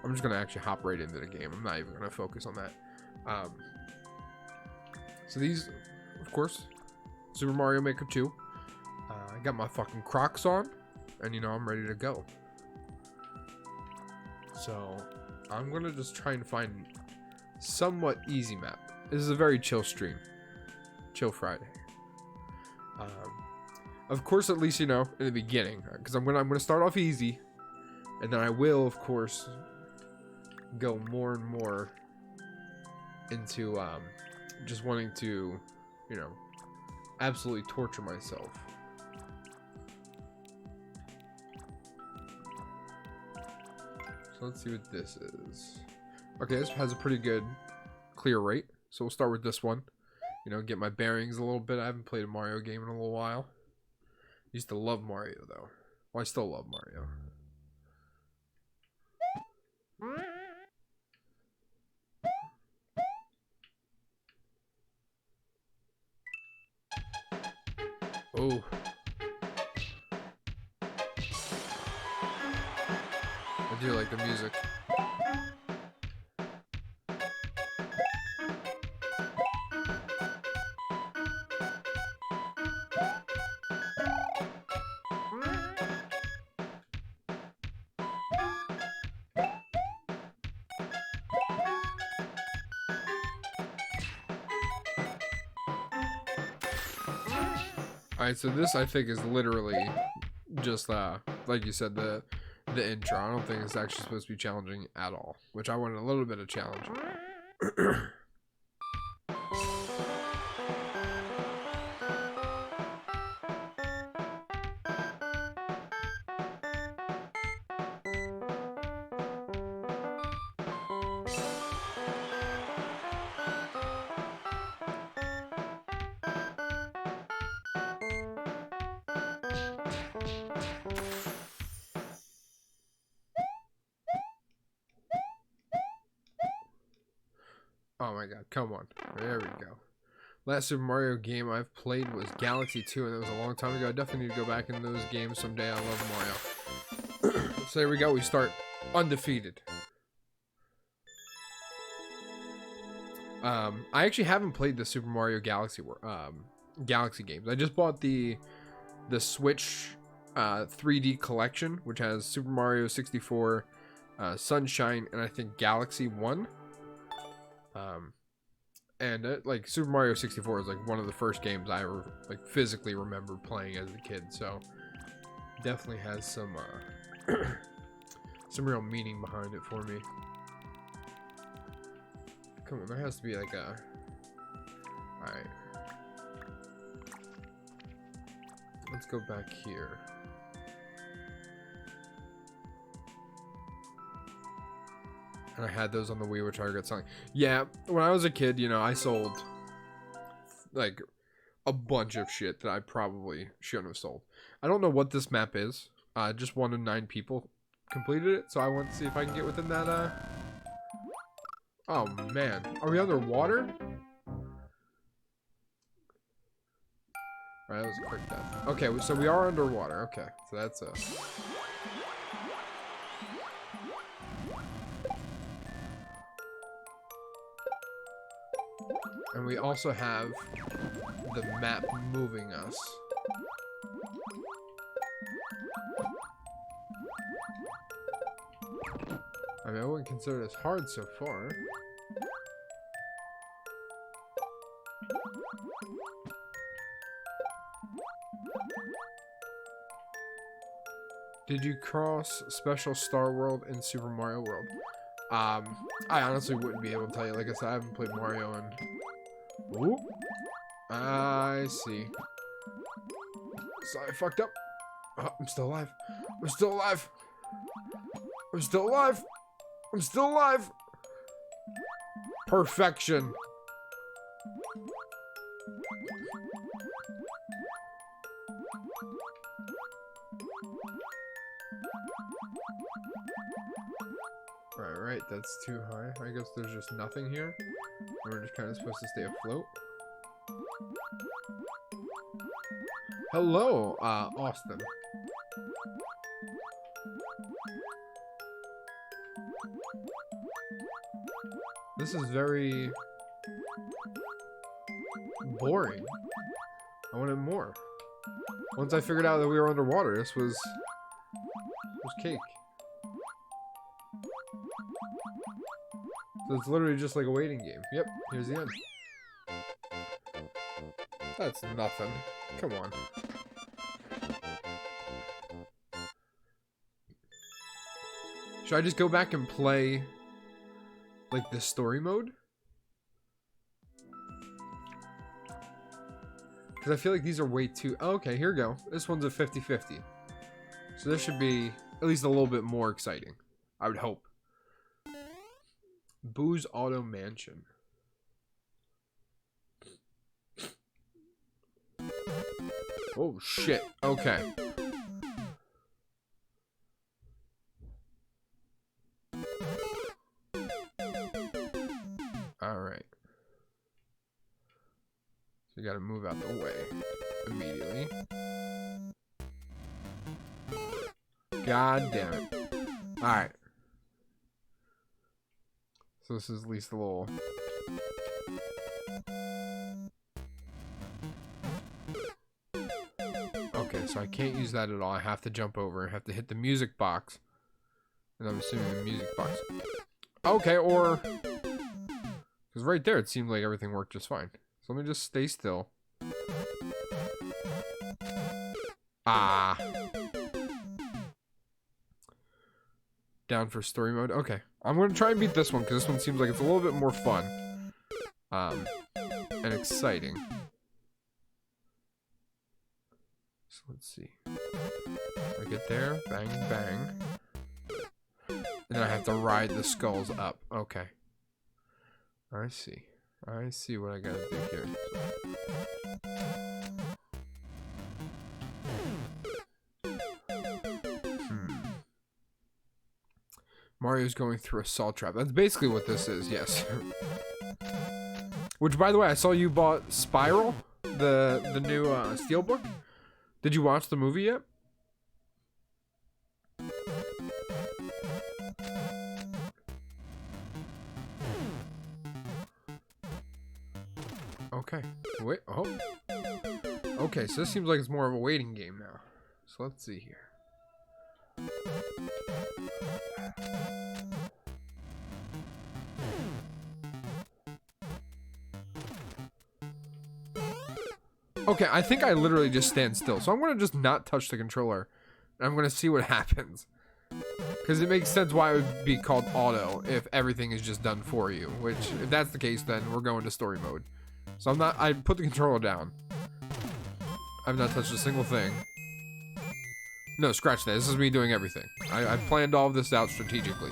I'm just gonna actually hop right into the game. I'm not even gonna focus on that. So these, of course, Super Mario Maker 2. I got my fucking Crocs on, and you know I'm ready to go. So I'm gonna just try and find somewhat easy map. This is a very chill stream, chill Friday. Of course, at least you know in the beginning, because I'm gonna start off easy, and then I will, of course, go more and more into just wanting to, you know, absolutely torture myself. So let's see what this is. Okay, this has a pretty good clear rate, so we'll start with this one. You know, get my bearings a little bit. I haven't played a Mario game in a little while. Used to love Mario though. Well, I still love Mario. Oh. I do like the music. Alright, so this I think is literally just like you said, the intro. I don't think it's actually supposed to be challenging at all, which I wanted a little bit of challenge. Oh my god, come on. There we go. Last Super Mario game I've played was Galaxy 2, and that was a long time ago. I definitely need to go back into those games someday. I love Mario. So there we go. We start undefeated. I actually haven't played the Super Mario Galaxy games. I just bought the Switch 3D collection, which has Super Mario 64, Sunshine, and I think Galaxy 1. And like Super Mario 64 is like one of the first games I ever like physically remember playing as a kid, so definitely has some some real meaning behind it for me. Come on, there has to be like a... Alright. Let's go back here. And I had those on the Wii, which I regret selling. Yeah, when I was a kid, you know, I sold like a bunch of shit that I probably shouldn't have sold. I don't know what this map is. Just 1 of 9 people completed it, so I want to see if I can get within that. Oh man, are we underwater? Alright, that was a quick death. Okay, so we are underwater. Okay, so that's a... And we also have the map moving us. I mean, I wouldn't consider this hard so far. Did you cross Special Star World in Super Mario World? I honestly wouldn't be able to tell you. Like I said, I haven't played Mario in... Ooh. I see. Sorry, I fucked up. Oh, I'm still alive. I'm still alive. I'm still alive. I'm still alive. Perfection. Alright, that's too high. I guess there's just nothing here. And we're just kind of supposed to stay afloat. Hello, Austin. This is very boring. I wanted more. Once I figured out that we were underwater, this was cake. So it's literally just like a waiting game. Yep, here's the end. That's nothing. Come on. Should I just go back and play like the story mode? Because I feel like these are way too... Oh, okay, here we go. This one's a 50-50. So this should be at least a little bit more exciting. I would hope. Boo's Auto Mansion. Oh, shit. Okay. Alright. So you gotta move out the way immediately. God damn it. Alright. So this is at least a little... Okay, so I can't use that at all. I have to jump over. I have to hit the music box. And I'm assuming the music box. Okay, or... Because right there, it seemed like everything worked just fine. So let me just stay still. Ah. Down for story mode. Okay. I'm going to try and beat this one, because this one seems like it's a little bit more fun. And exciting. So let's see. I get there. Bang, bang. And then I have to ride the skulls up. Okay. I see. I see what I gotta do here. Mario's going through a salt trap. That's basically what this is, yes. Which, by the way, I saw you bought Spiral, the new Steelbook. Did you watch the movie yet? Okay. Wait. Oh. Okay, so this seems like it's more of a waiting game now. So let's see here. Okay, I think I literally just stand still. So I'm going to just not touch the controller. And I'm going to see what happens. Because it makes sense why it would be called auto if everything is just done for you. Which, if that's the case, then we're going to story mode. So I'm not... I put the controller down. I've not touched a single thing. No, scratch that. This is me doing everything. I planned all of this out strategically.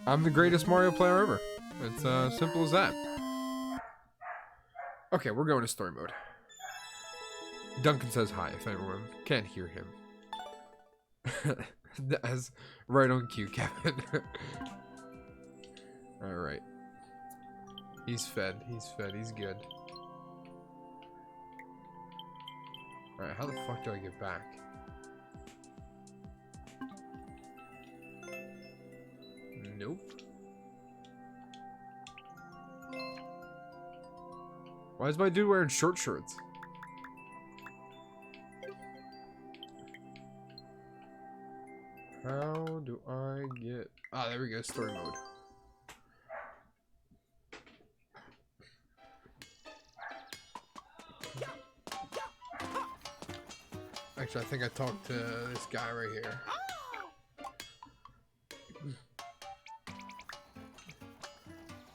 I'm the greatest Mario player ever. It's simple as that. Okay, we're going to story mode. Duncan says hi if everyone can't hear him. That's right on cue, Kevin. Alright. He's fed. He's fed. He's good. Alright, how the fuck do I get back? Nope. Why is my dude wearing short shorts? How do I get... Ah, there we go, story mode. Actually, I think I talked to this guy right here.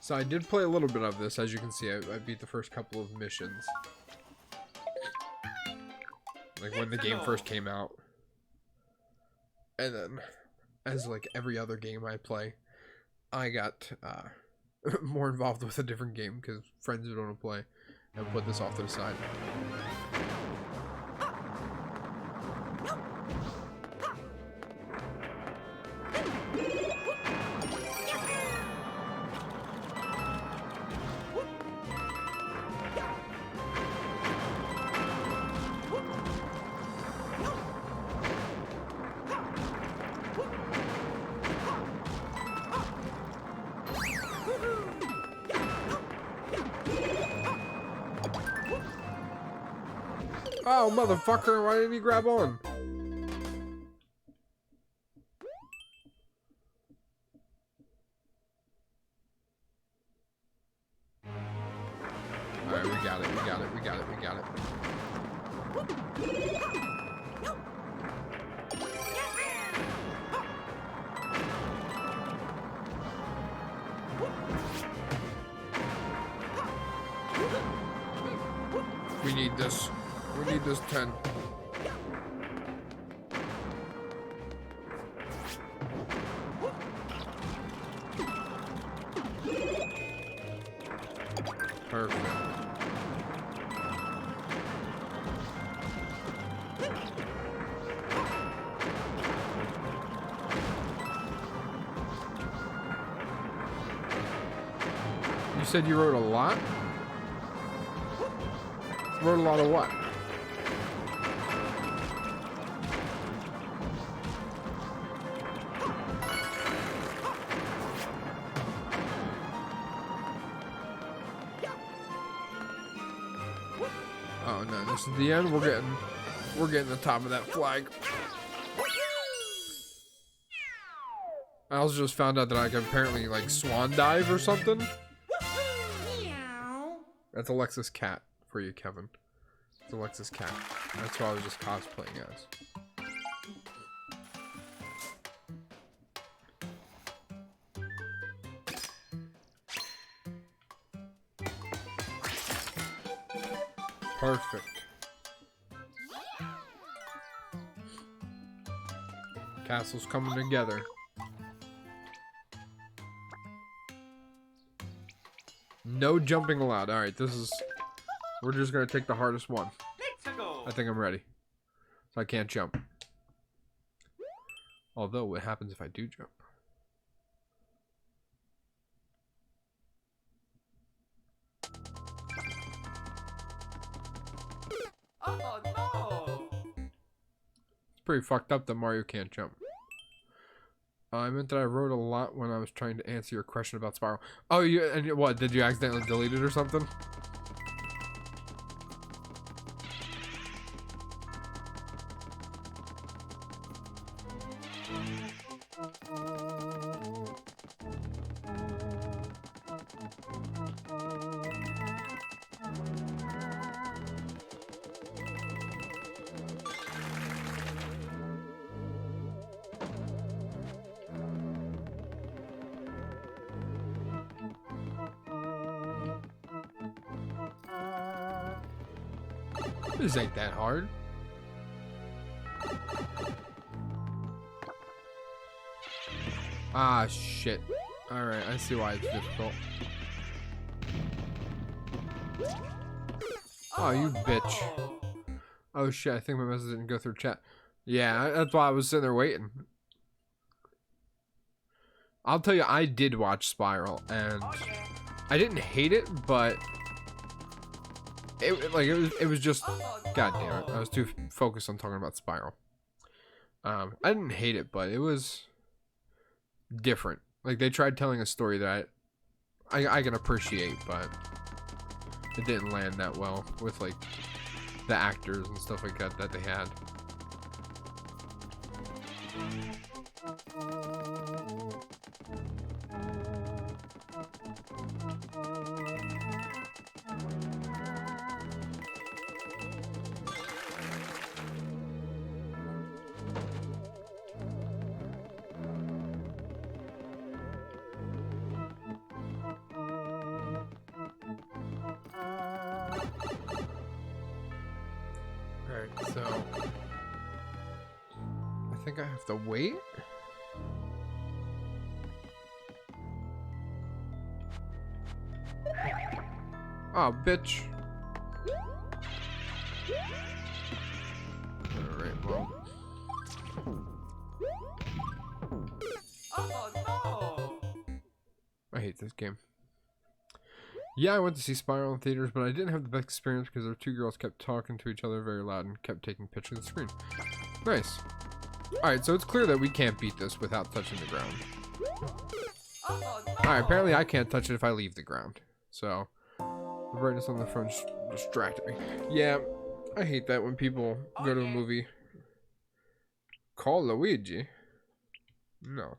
So I did play a little bit of this, as you can see. I beat the first couple of missions. Like when the game first came out. And then, as like every other game I play, I got more involved with a different game because friends who don't want to play and put this off to the side. Oh, motherfucker, why didn't he grab on? Alright, we got it, we got it, we got it, we got it. We need this. We need this 10. Perfect. You said you wrote a lot? Wrote a lot of what? Oh no, this is the end. We're getting the top of that flag. I also just found out that I can apparently like swan dive or something. That's Alexa's cat for you, Kevin. It's Alexa's cat. That's what I was just cosplaying as. Perfect. Castle's coming together. No jumping allowed. Alright, this is... We're just gonna take the hardest one. I think I'm ready. So I can't jump. Although, what happens if I do jump? Oh no! It's pretty fucked up that Mario can't jump. I meant that I wrote a lot when I was trying to answer your question about Spiral. Oh, and what? Did you accidentally delete it or something? This ain't that hard. Ah, shit. Alright, I see why it's difficult. Oh, you bitch. Oh, shit, I think my message didn't go through chat. Yeah, that's why I was sitting there waiting. I'll tell you, I did watch Spiral, and I didn't hate it, but... It was just, god damn it, I was too focused on talking about Spiral. I didn't hate it, but it was different. Like, they tried telling a story that I can appreciate, but it didn't land that well with like the actors and stuff like that that they had. Alright, so I think I have to wait. Oh, bitch. Alright, well. Oh no! I hate this game. Yeah, I went to see Spiral in theaters, but I didn't have the best experience because our two girls kept talking to each other very loud and kept taking pictures of the screen. Nice. Alright, so it's clear that we can't beat this without touching the ground. Oh no! Alright, apparently I can't touch it if I leave the ground. So, the brightness on the front distracted me. Yeah, I hate that when people go to a movie. Call Luigi? No.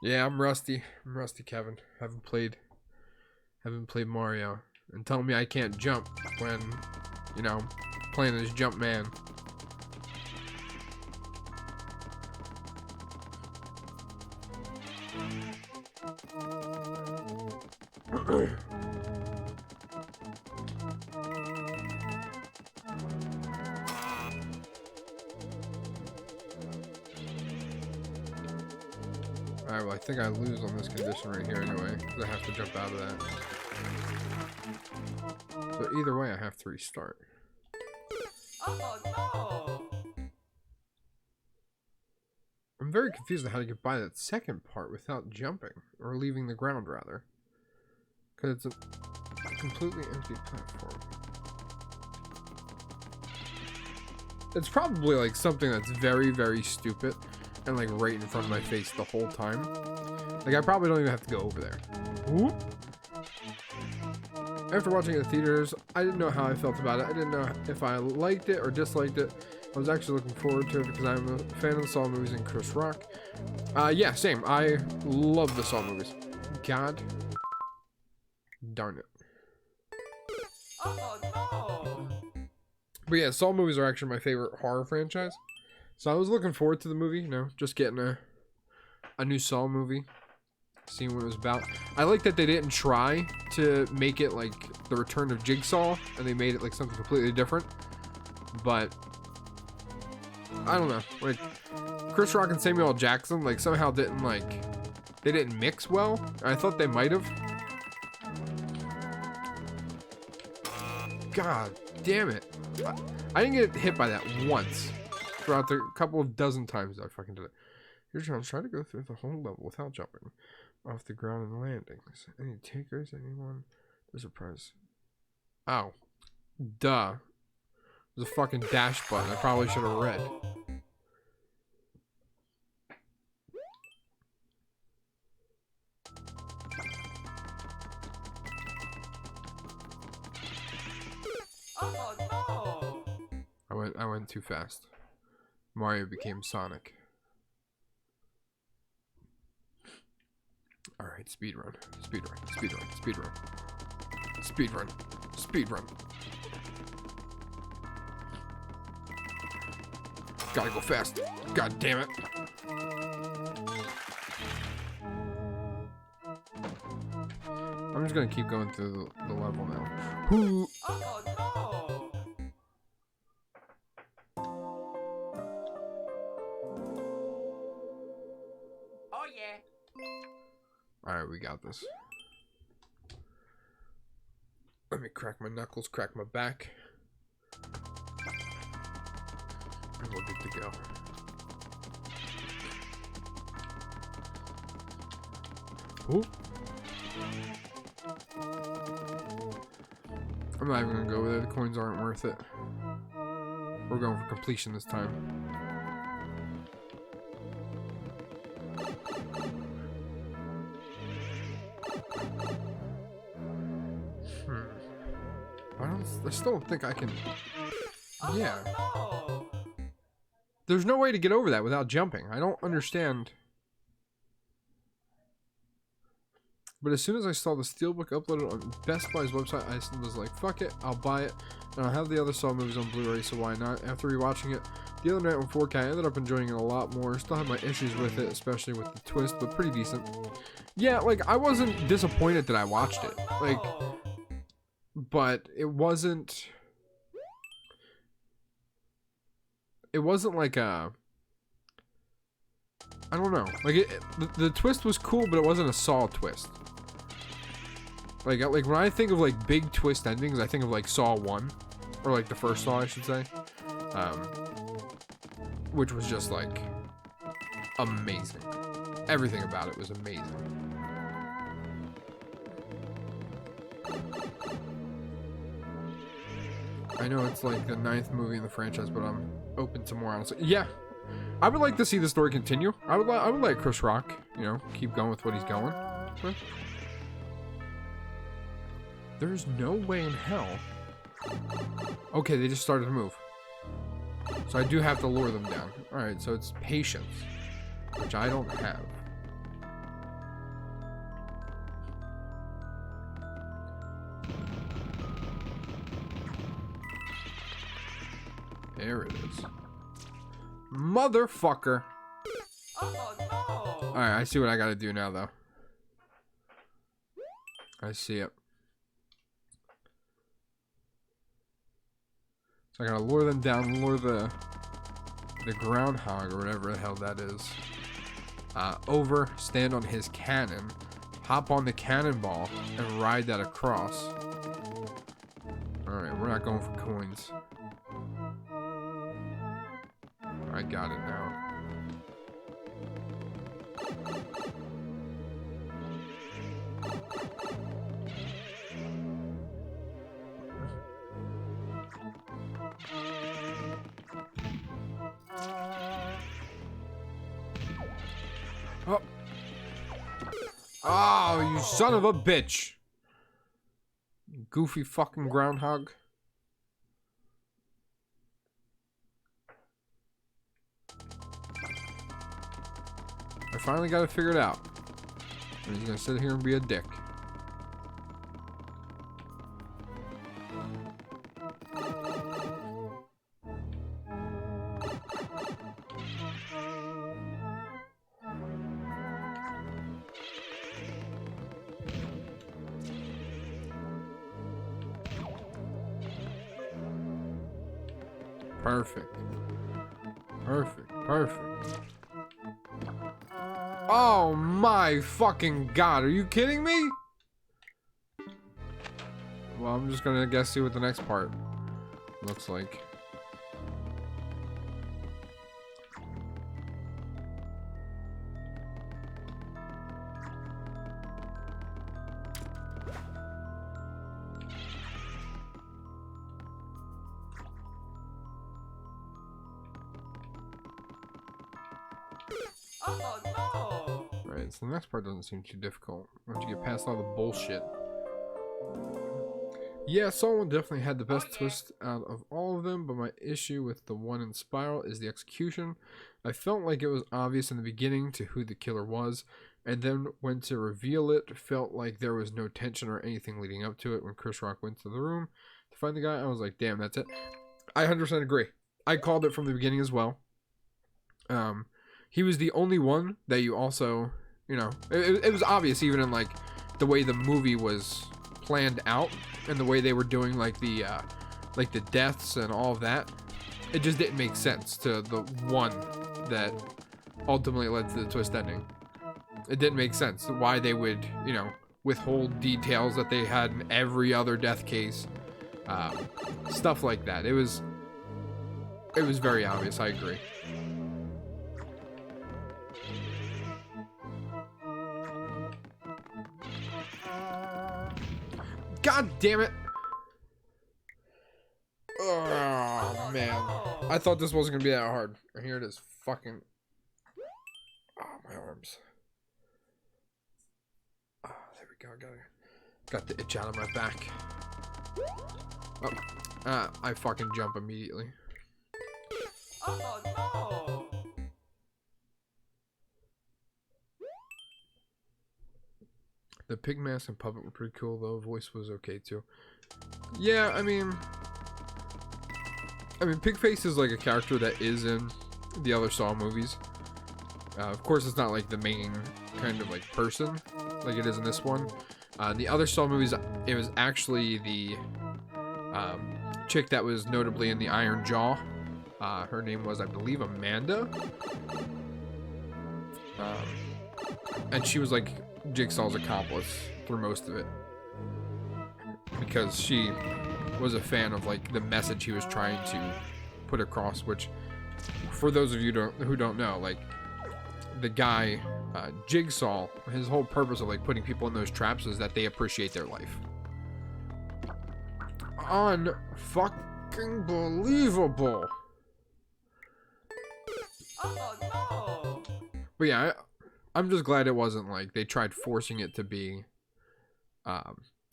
Yeah, I'm rusty. I'm rusty, Kevin. Haven't played Mario. And telling me I can't jump when, you know, playing as Jump Man. Alright, well, I think I lose on this condition right here anyway, because I have to jump out of that. But either way, I have to restart. Oh no! I'm very confused on how to get by that second part without jumping, or leaving the ground, rather. Because it's a completely empty platform. It's probably like something that's very, very stupid and like right in front of my face the whole time. Like I probably don't even have to go over there. Whoop. After watching it in the theaters, I didn't know how I felt about it. I didn't know if I liked it or disliked it. I was actually looking forward to it because I'm a fan of the Saw movies and Chris Rock. Yeah, same. I love the Saw movies. God darn it. Oh no! But yeah, Saw movies are actually my favorite horror franchise. So I was looking forward to the movie, you know, just getting a new Saw movie, seeing what it was about. I like that they didn't try to make it like the Return of Jigsaw, and they made it like something completely different. But I don't know, like Chris Rock and Samuel L. Jackson like somehow didn't they didn't mix well. I thought they might have. God damn it. I didn't get hit by that once throughout the couple of dozen times that I fucking did it. Here's John. Try to go through the whole level without jumping off the ground and landings. Any takers? Anyone? There's a prize. Oh. Duh. There's a fucking dash button. I probably should have read. Oh no! I went too fast. Mario became Sonic. Alright, speedrun. Speedrun. Speedrun. Speedrun. Speedrun. Speedrun. Gotta go fast. God damn it. I'm just gonna keep going through the level now. Who? Oh no! Oh yeah! Alright, we got this. Let me crack my knuckles, crack my back. And we're good to go. Ooh. I'm not even gonna go with it. The coins aren't worth it. We're going for completion this time. I still don't think I can. Yeah. Oh There's no way to get over that without jumping. I don't understand. But as soon as I saw the Steelbook uploaded on Best Buy's website, I was like, fuck it, I'll buy it. And I'll have the other Saw movies on Blu-ray, so why not? After rewatching it the other night on 4K, I ended up enjoying it a lot more. Still have my issues with it, especially with the twist, but pretty decent. Yeah, like, I wasn't disappointed that I watched it. Like, but it wasn't like a, I don't know. Like, the twist was cool, but it wasn't a Saw twist. Like when I think of like big twist endings, I think of like Saw 1, or like the first Saw, I should say, which was just like amazing. Everything about it was amazing. I know it's like the 9th movie in the franchise, but I'm open to more, honestly. Yeah, I would like to see the story continue. I would like Chris Rock, you know, keep going with what he's going with. There's no way in hell. Okay, they just started to move. So I do have to lure them down. Alright, so it's patience, which I don't have. There it is. Motherfucker. Oh no! Alright, I see what I gotta do now, though. I see it. So I gotta lure them down, lure the groundhog, or whatever the hell that is, over, stand on his cannon, hop on the cannonball, and ride that across. Alright, we're not going for coins. I got it now. Oh. Oh, you son of a bitch. Goofy fucking groundhog. I finally got it figured out. And he's gonna sit here and be a dick. Perfect. Perfect. Perfect. Oh my fucking god, are you kidding me? Well, I'm just gonna guess see what the next part looks like. Oh no! Right, so the next part doesn't seem too difficult once you get past all the bullshit. Yeah, Saw 1 definitely had the best twist out of all of them, but my issue with the one in Spiral is the execution. I felt like it was obvious in the beginning to who the killer was, and then when to reveal it, felt like there was no tension or anything leading up to it. When Chris Rock went to the room to find the guy, I was like, damn, that's it. I 100% agree. I called it from the beginning as well. He was the only one that you also, you know, it was obvious even in like the way the movie was planned out and the way they were doing like the deaths and all of that. It just didn't make sense to the one that ultimately led to the twist ending. It didn't make sense why they would, you know, withhold details that they had in every other death case, stuff like that. It was very obvious. I agree. God damn it. Oh, man. I thought this wasn't going to be that hard. And here it is. Fucking. Oh, my arms. Oh, there we go. Got the itch out of my back. Oh. I fucking jump immediately. Oh no! The pig mask and puppet were pretty cool, though. Voice was okay, too. Yeah, I mean, Pigface is like a character that is in the other Saw movies. Of course, it's not like the main kind of like person like it is in this one. The other Saw movies, it was actually the chick that was notably in the Iron Jaw. Her name was, I believe, Amanda. And she was like Jigsaw's accomplice through most of it. because she was a fan of like the message he was trying to put across, which for those of you who don't know, like the guy Jigsaw, his whole purpose of like putting people in those traps is that they appreciate their life. Unfucking believable. Oh no! But yeah, I'm just glad it wasn't like they tried forcing it to be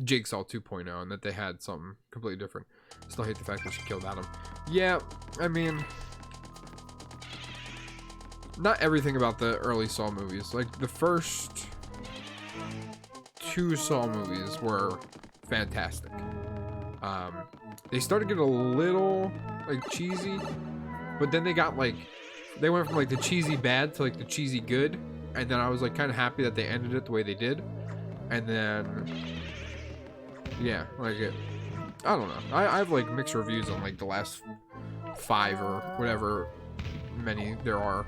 Jigsaw 2.0 and that they had something completely different. Still hate the fact that she killed Adam. Yeah, I mean, not everything about the early Saw movies. Like the first 2 Saw movies were fantastic. They started getting a little like cheesy, but then they got like they went from like the cheesy bad to like the cheesy good, and then I was like kind of happy that they ended it the way they did. And then yeah, like I don't know. I have like mixed reviews on like the last 5 or whatever many there are.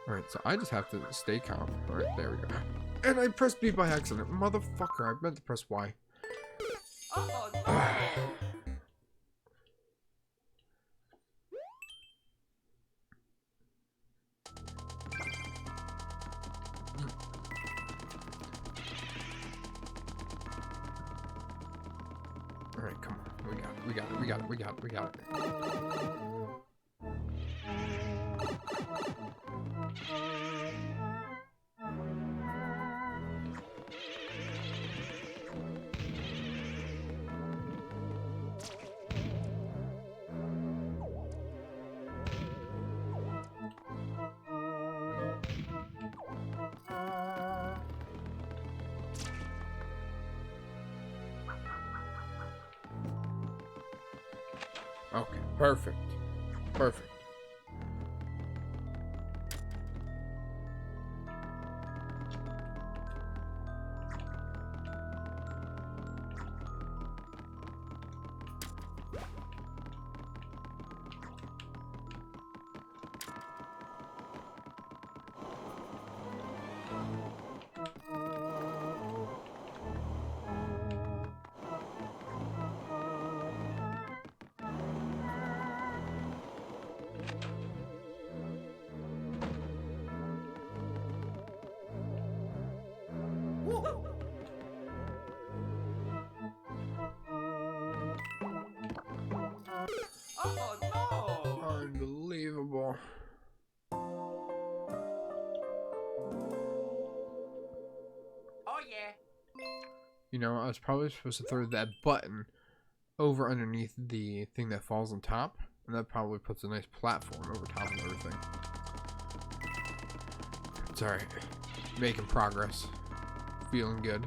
Alright, so I just have to stay calm. Alright, there we go. And I pressed B by accident. Motherfucker, I meant to press Y. Oh no! Alright, come on. We got it. Okay, perfect. Oh no! Unbelievable. Oh yeah! You know, I was probably supposed to throw that button over underneath the thing that falls on top, and that probably puts a nice platform over top of everything. It's alright. Making progress. Feeling good.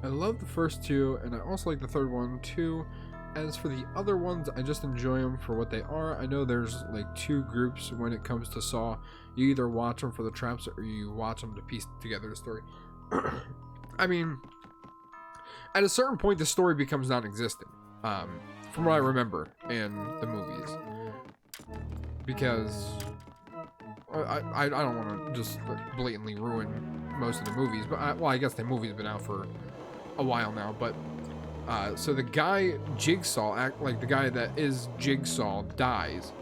I love the first 2, and I also like the third one too. As for the other ones, I just enjoy them for what they are. I know there's like 2 groups when it comes to Saw. You either watch them for the traps or you watch them to piece together the story. I mean, at a certain point, the story becomes non-existent, from what I remember in the movies. Because I don't want to just blatantly ruin most of the movies, but I guess the movie's been out for a while now. But so the guy Jigsaw, like the guy that is Jigsaw, dies,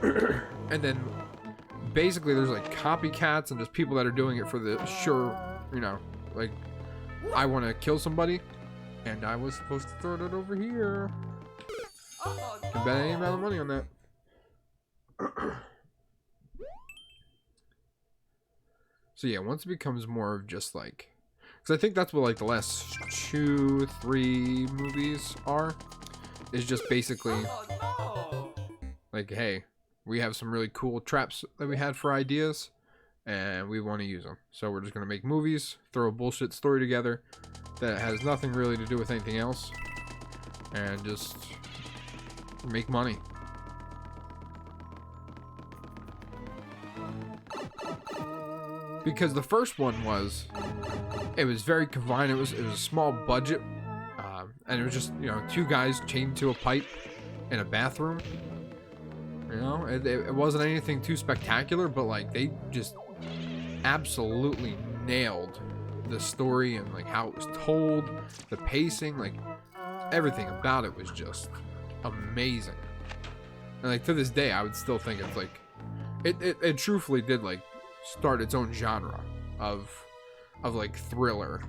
and then basically there's like copycats and just people that are doing it for the sure, you know, like I want to kill somebody, and I was supposed to throw it over here. Oh Can bet any amount of money on that. So yeah, once it becomes more of just like, because I think that's what like the last 2-3 movies are, is just basically no! like, hey, we have some really cool traps that we had for ideas, and we want to use them. So we're just going to make movies, throw a bullshit story together that has nothing really to do with anything else, and just make money. Because the first one was very confined. It was a small budget, and it was just, you know, two guys chained to a pipe in a bathroom. You know, it wasn't anything too spectacular, but like they just absolutely nailed the story and like how it was told, the pacing, like everything about it was just amazing. And like to this day, I would still think it's like it truthfully did like start its own genre of like thriller.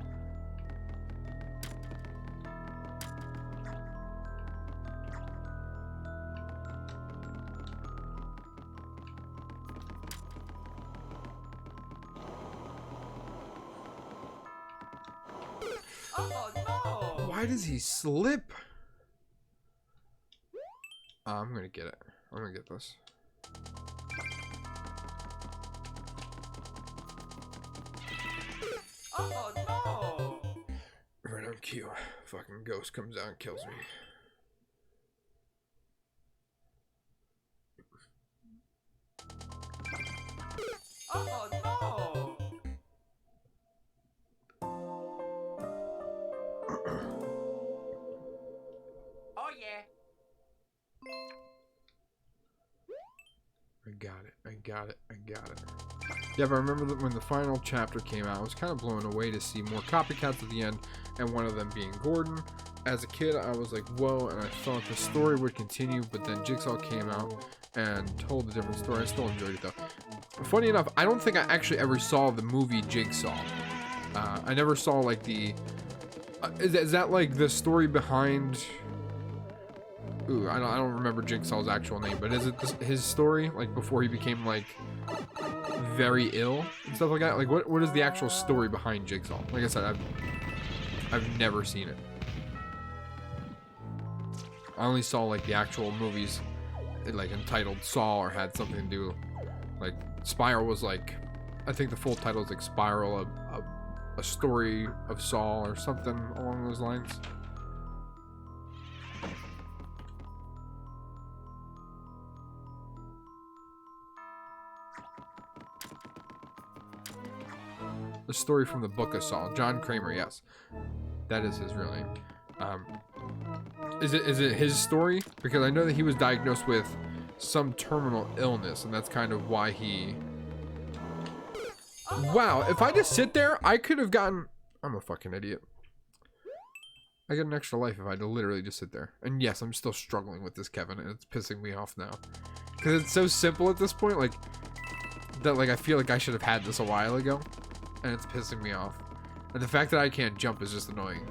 Oh no! Why does he slip? I'm gonna get it. I'm gonna get this. Oh no! Right on cue. Fucking ghost comes out and kills me. Oh no! Oh yeah! I got it. I got it. I got it. Yeah, but I remember that when the final chapter came out, I was kind of blown away to see more copycats at the end, and one of them being Gordon. As a kid, I was like, whoa, and I thought the story would continue, but then Jigsaw came out and told a different story. I still enjoyed it, though. Funny enough, I don't think I actually ever saw the movie Jigsaw. I never saw, like, the... is that, like, the story behind... Ooh, I don't remember Jigsaw's actual name, but is it his story, like, before he became, like, very ill and stuff like that? Like, what is the actual story behind Jigsaw? Like I said, I've never seen it. I only saw, like, the actual movies, like, entitled Saw or had something to do, like, Spiral was, like, I think the full title is, like, Spiral, a story of Saw or something along those lines. The story from the Book of Saw. John Kramer, yes. That is his real name. Is it his story? Because I know that he was diagnosed with some terminal illness, and that's kind of why he... Wow, if I just sit there, I could have gotten... I'm a fucking idiot. I get an extra life if I literally just sit there. And yes, I'm still struggling with this, Kevin, and it's pissing me off now. Because it's so simple at this point, like... That, like, I feel like I should have had this a while ago. And it's pissing me off. And the fact that I can't jump is just annoying.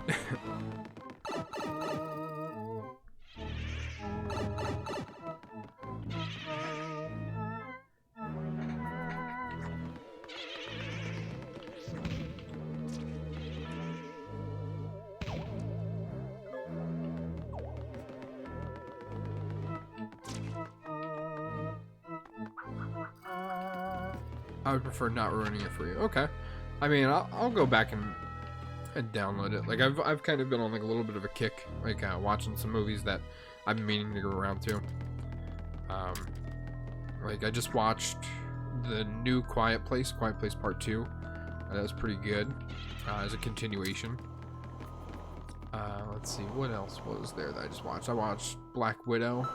I would prefer not ruining it for you. Okay. I mean, I'll go back and download it. Like, I've kind of been on, like, a little bit of a kick, like, watching some movies that I've been meaning to go around to. Like, I just watched the new Quiet Place Part 2. That was pretty good, as a continuation. Let's see, what else was there that I just watched? I watched Black Widow.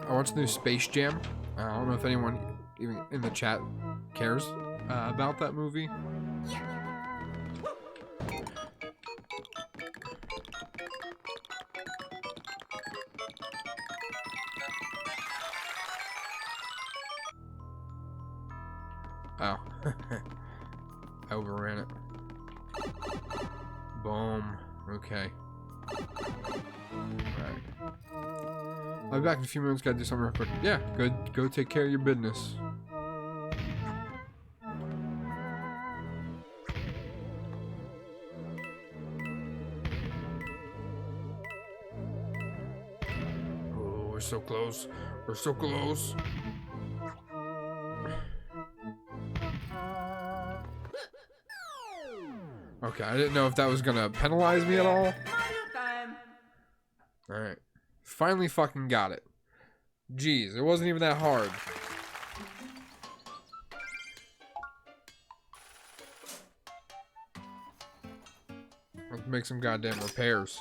I watched the new Space Jam. I don't know if anyone even in the chat cares about that movie. Oh. I overran it. Boom. Okay. Right. I'll be back in a few minutes. Gotta do something real quick. Yeah, go take care of your business. we're so close. We're so close. Okay, I didn't know if that was gonna penalize me at all. Mario time. Alright. Finally fucking got it. Jeez, it wasn't even that hard. Let's make some goddamn repairs.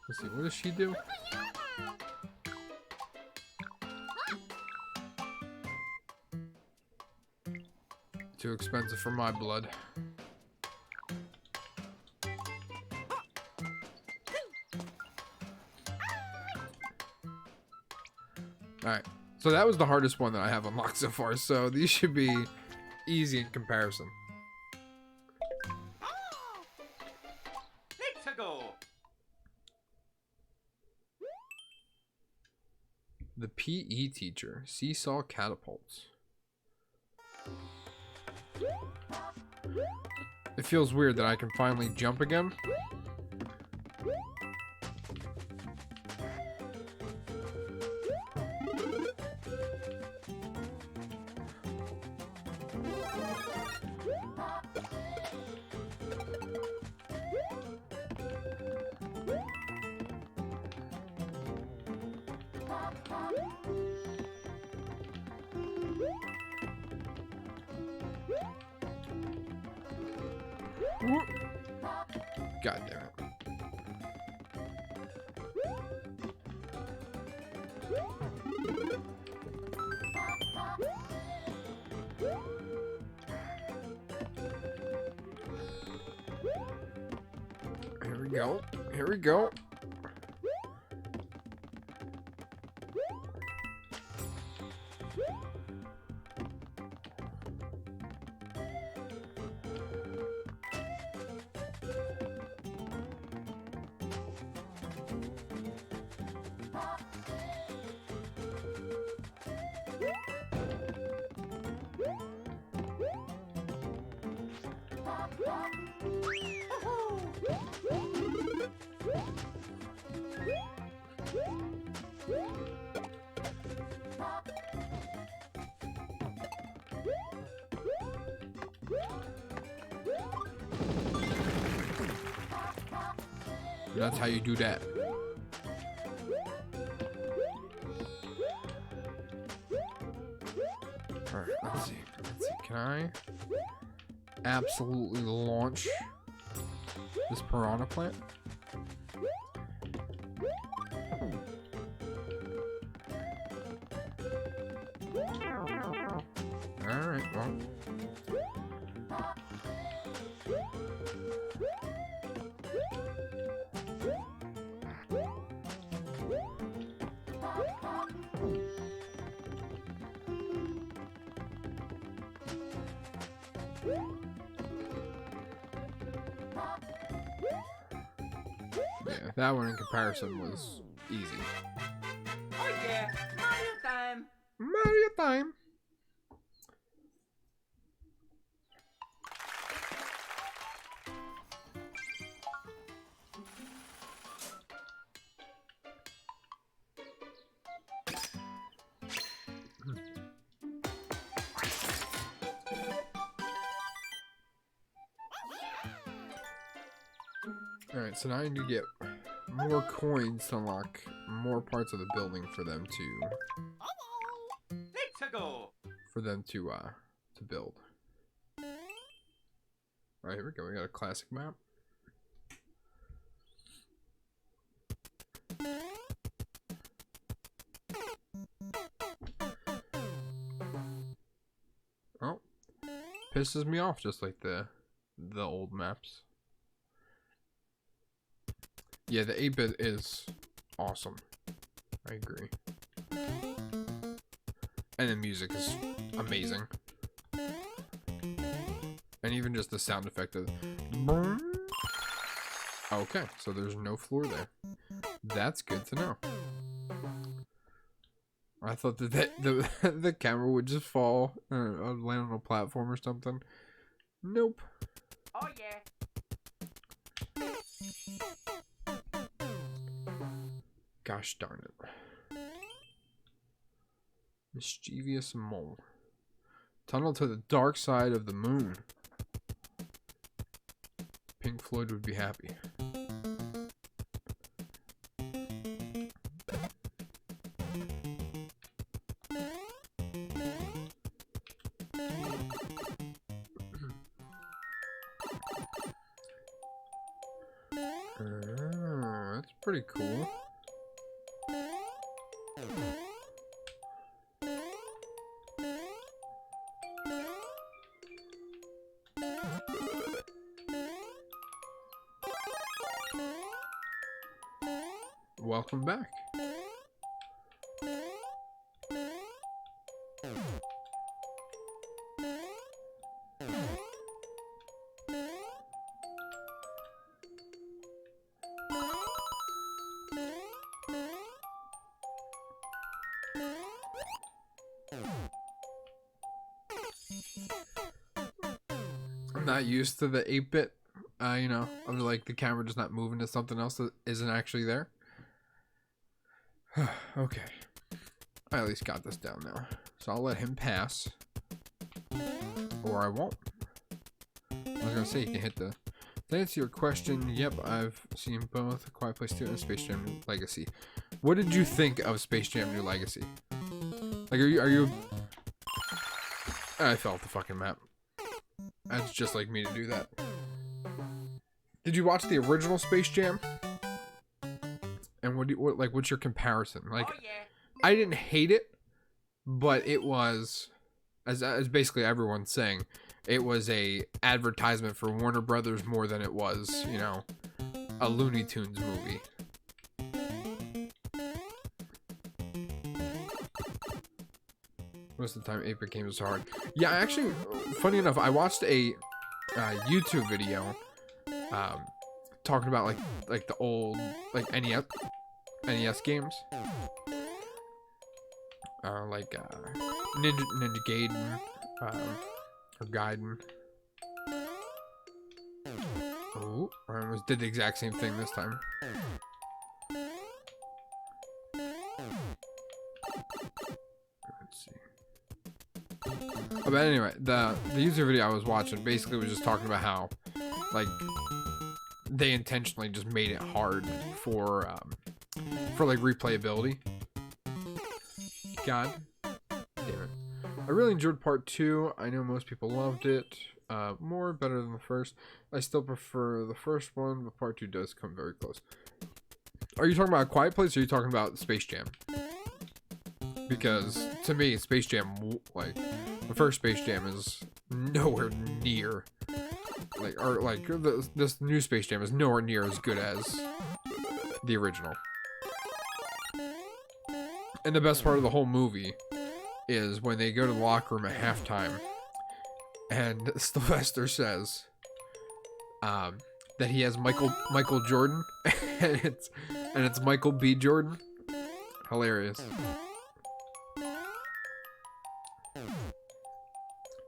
Let's see, what does she do? Too expensive for my blood. Alright, so that was the hardest one that I have unlocked so far, so these should be easy in comparison. Let's go. The PE teacher, seesaw catapults. It feels weird that I can finally jump again. God damn it. Here we go. Here we go. That's how you do that. Alright, let's see. Let's see. Can I absolutely launch this piranha plant? Alright, well. Yeah, that one in comparison was easy. Oh yeah, Mario time. Mario time! Alright, so now I need to get more coins to unlock more parts of the building for them Let's go. to build. Alright, here we go. We got a classic map. Oh, pisses me off just like the old maps. Yeah, the 8-bit is awesome. I agree. And the music is amazing. And even just the sound effect of... Okay, so there's no floor there. That's good to know. I thought that the camera would just fall or land on a platform or something. Nope. Oh yeah. Gosh darn it. Mischievous mole. Tunnel to the dark side of the moon. Pink Floyd would be happy. Oh, that's pretty cool. Welcome back. I'm not used to the 8-bit, you know, of like the camera just not moving to something else that isn't actually there. Okay. I at least got this down now. So I'll let him pass. Or I won't. I was gonna say you can hit the... To answer your question, yep, I've seen both A Quiet Place 2 and Space Jam New Legacy. What did you think of Space Jam New Legacy? Like, are you... I fell off the fucking map. That's just like me to do that. Did you watch the original Space Jam? And what's your comparison? Like, Oh, yeah. I didn't hate it, but it was, as basically everyone's saying, it was a advertisement for Warner Brothers more than it was, you know, a Looney Tunes movie. Most of the time, 8-bit games was hard. Yeah, actually, funny enough, I watched a YouTube video talking about like the old NES games. Like Ninja Gaiden, or Gaiden. Oh, I almost did the exact same thing this time. Let's see. Oh, but anyway, the user video I was watching basically was just talking about how, like, they intentionally just made it hard for like replayability. God damn it. I really enjoyed part 2. I know most people loved it. Better than the first. I still prefer the first one, but part 2 does come very close. Are you talking about A Quiet Place, or are you talking about Space Jam? Because to me, Space Jam, like, the first Space Jam is nowhere near, this new Space Jam is nowhere near as good as the original. And the best part of the whole movie is when they go to the locker room at halftime, and Sylvester says that he has Michael Jordan, and it's Michael B. Jordan. Hilarious.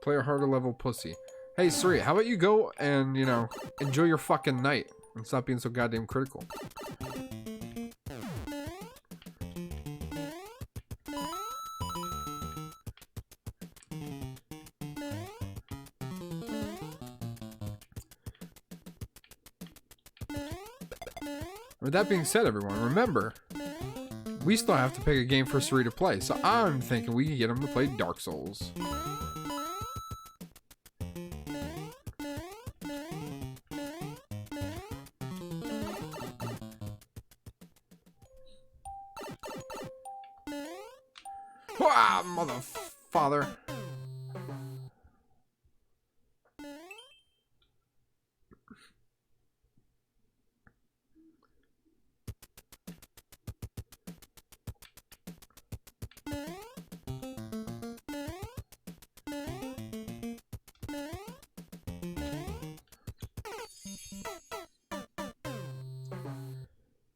Play a harder level pussy. Hey Sri, how about you go and, you know, enjoy your fucking night and stop being so goddamn critical. With that being said, everyone, remember, we still have to pick a game for Sri to play, so I'm thinking we can get him to play Dark Souls. Wah, mother father.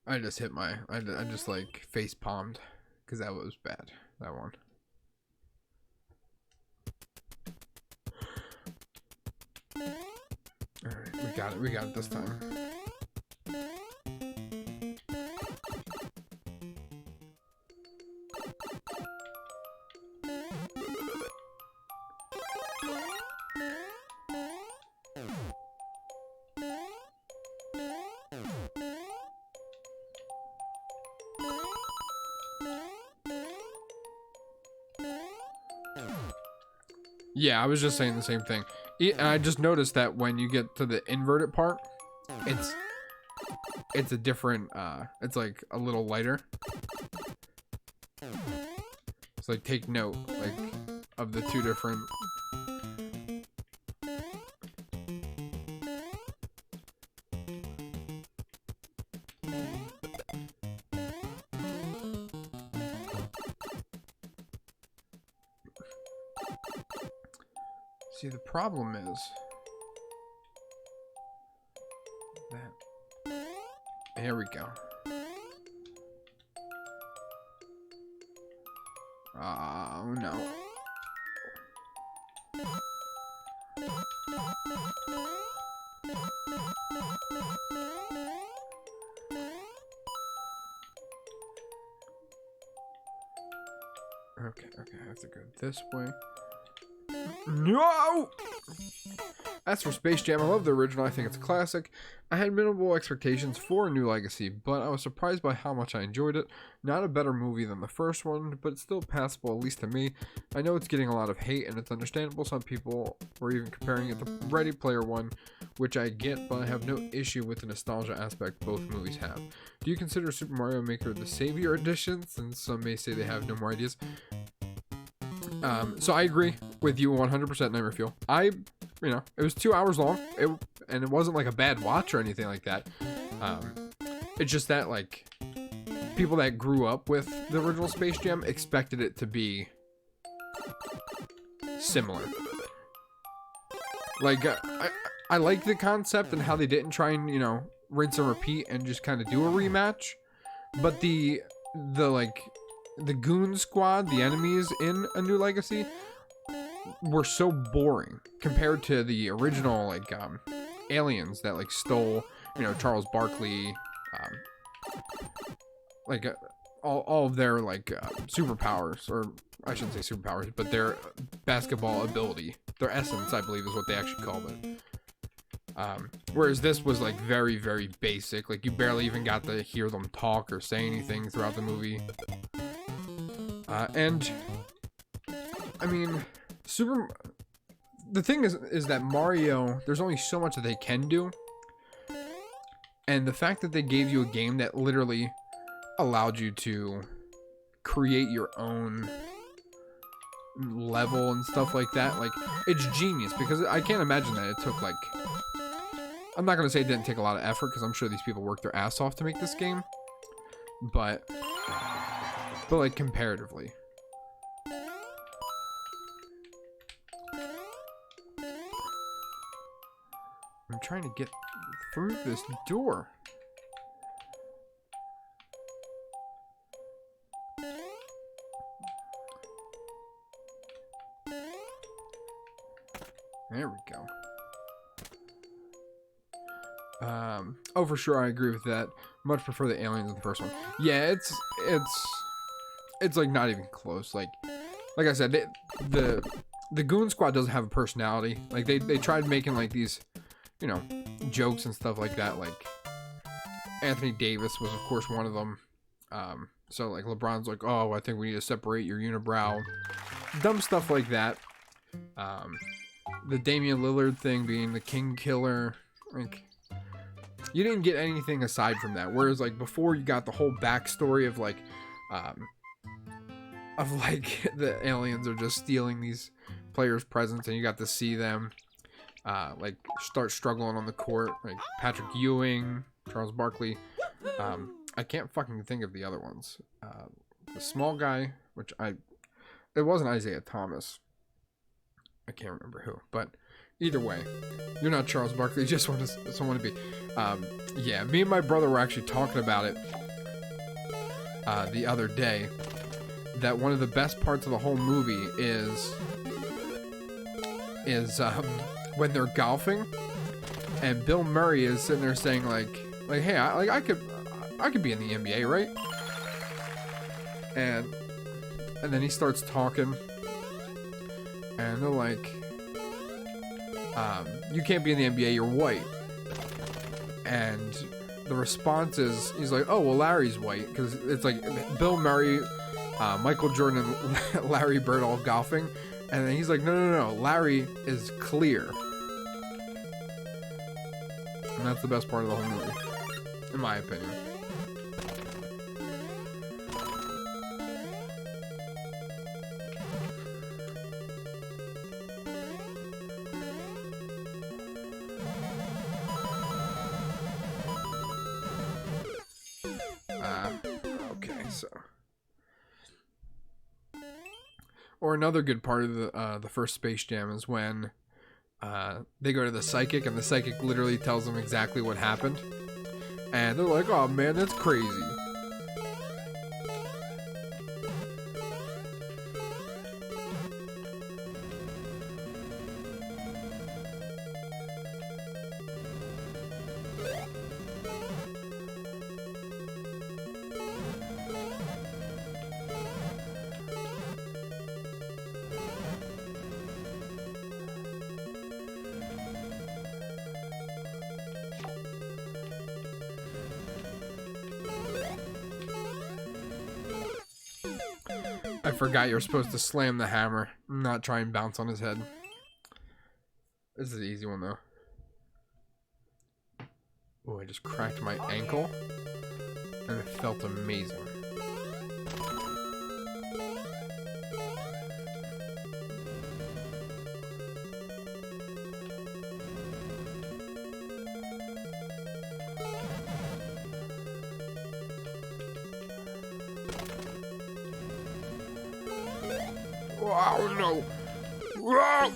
I just hit I just like face palmed because that was bad, that one. Alright, we got it this time. Yeah, I was just saying the same thing. And I just noticed that when you get to the inverted part, it's a different, it's like a little lighter. It's like, take note, like, of the two different... See, the problem is that... Here we go. Oh, no. Okay, I have to go this way. No! As for Space Jam, I love the original. I think it's a classic. I had minimal expectations for a new legacy, but I was surprised by how much I enjoyed it. Not a better movie than the first one, but it's still passable, at least to me. I know it's getting a lot of hate, and it's understandable. Some people were even comparing it to Ready Player One, which I get, but I have no issue with the nostalgia aspect both movies have. Do you consider Super Mario Maker the Savior Edition, since some may say they have no more ideas? So I agree with you 100%, Nightmare Fuel. It was 2 hours long, and it wasn't like a bad watch or anything like that. It's just that, like, people that grew up with the original Space Jam expected it to be similar. Like, I like the concept and how they didn't try and, rinse and repeat and just kind of do a rematch. But the Goon Squad, the enemies in A New Legacy, were so boring compared to the original, like, aliens that, like, stole, Charles Barkley, all of their, like, superpowers, or I shouldn't say superpowers, but their basketball ability, their essence, I believe is what they actually called it. Whereas this was, like, very, very basic. Like, you barely even got to hear them talk or say anything throughout the movie. And I mean, the thing is that Mario, there's only so much that they can do. And the fact that they gave you a game that literally allowed you to create your own level and stuff like that, like, it's genius, because I can't imagine that it took, like, I'm not going to say it didn't take a lot of effort, because I'm sure these people worked their ass off to make this game, but like, comparatively. I'm trying to get through this door. There we go. Oh, for sure, I agree with that. Much prefer the aliens in the first one. Yeah, it's like not even close. Like I said, the Goon Squad doesn't have a personality. Like they tried making like these, jokes and stuff like that. Like Anthony Davis was of course one of them. So like LeBron's like, oh, I think we need to separate your unibrow. Dumb stuff like that. The Damian Lillard thing being the King Killer, like, you didn't get anything aside from that. Whereas, like, before, you got the whole backstory of, like, the aliens are just stealing these players' presents, and you got to see them, like, start struggling on the court. Like, Patrick Ewing, Charles Barkley. I can't fucking think of the other ones. The small guy, it wasn't Isaiah Thomas. I can't remember who, but either way, you're not Charles Barkley. You just want someone to be. Yeah, me and my brother were actually talking about it the other day. That one of the best parts of the whole movie is when they're golfing, and Bill Murray is sitting there saying like, hey, I could be in the NBA, right? And then he starts talking. And they're like, you can't be in the NBA, you're white. And the response is, he's like, oh, well, Larry's white. Because it's like Bill Murray, Michael Jordan, and Larry Bird all golfing. And then he's like, no, Larry is clear. And that's the best part of the whole movie, in my opinion. Okay, so. Or another good part of the first Space Jam is when they go to the psychic, and the psychic literally tells them exactly what happened. And they're like, oh man, that's crazy. I forgot you're supposed to slam the hammer, not try and bounce on his head. This is an easy one though. Oh, I just cracked my ankle, and it felt amazing. Oh no! Whoa!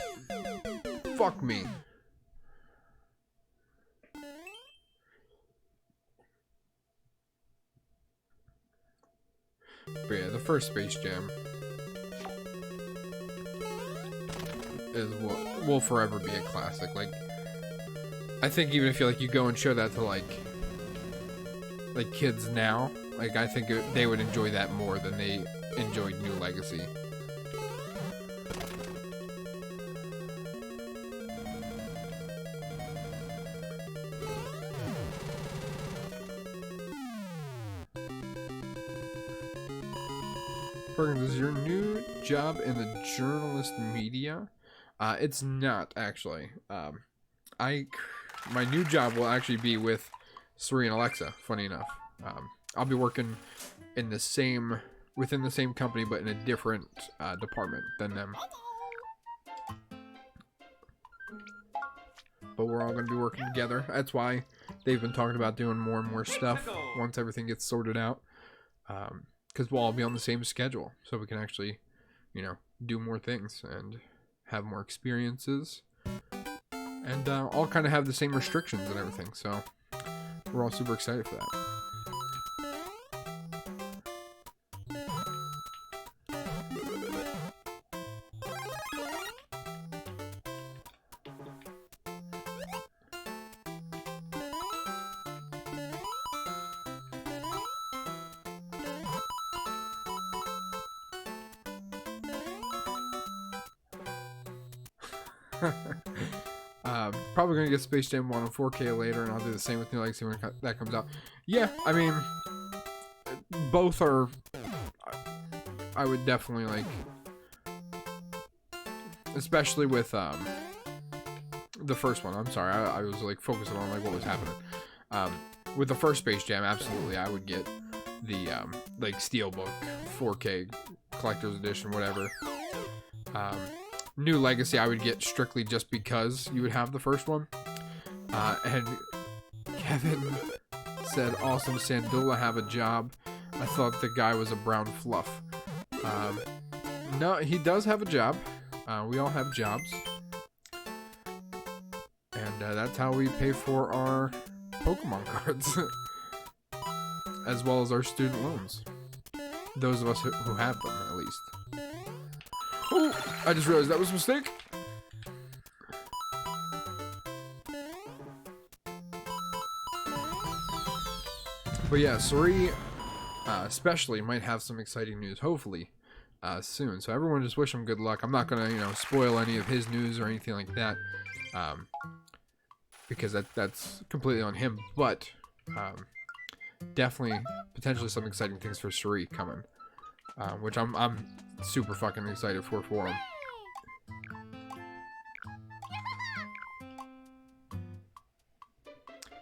Fuck me. But yeah, the first Space Jam will forever be a classic. Like, I think even if you go and show that to like kids now, like I think they would enjoy that more than they enjoyed New Legacy. Is your new job in the journalist media? It's not actually. My new job will actually be with Siri and Alexa. Funny enough, I'll be working within the same company, but in a different department than them. But we're all going to be working together. That's why they've been talking about doing more and more stuff once everything gets sorted out. Because we'll all be on the same schedule, so we can actually, do more things and have more experiences, and all kind of have the same restrictions and everything. So we're all super excited for that. Probably gonna get Space Jam 1 on 4K later, and I'll do the same with New Legacy when that comes out. Yeah, I mean, both are. I would definitely like, especially with the first one. I'm sorry, I was like focusing on like what was happening. With the first Space Jam, absolutely, I would get the like Steelbook 4K collector's edition, whatever. New Legacy I would get strictly just because you would have the first one. And Kevin said, awesome, Sandula have a job. I thought the guy was a brown fluff. No, he does have a job. We all have jobs. And that's how we pay for our Pokemon cards. As well as our student loans. Those of us who have them, at least. Oh, I just realized that was a mistake. But yeah, Suri especially might have some exciting news, hopefully, soon. So everyone just wish him good luck. I'm not gonna, spoil any of his news or anything like that, because that's completely on him. But definitely, potentially some exciting things for Suri coming, which I'm super fucking excited for him.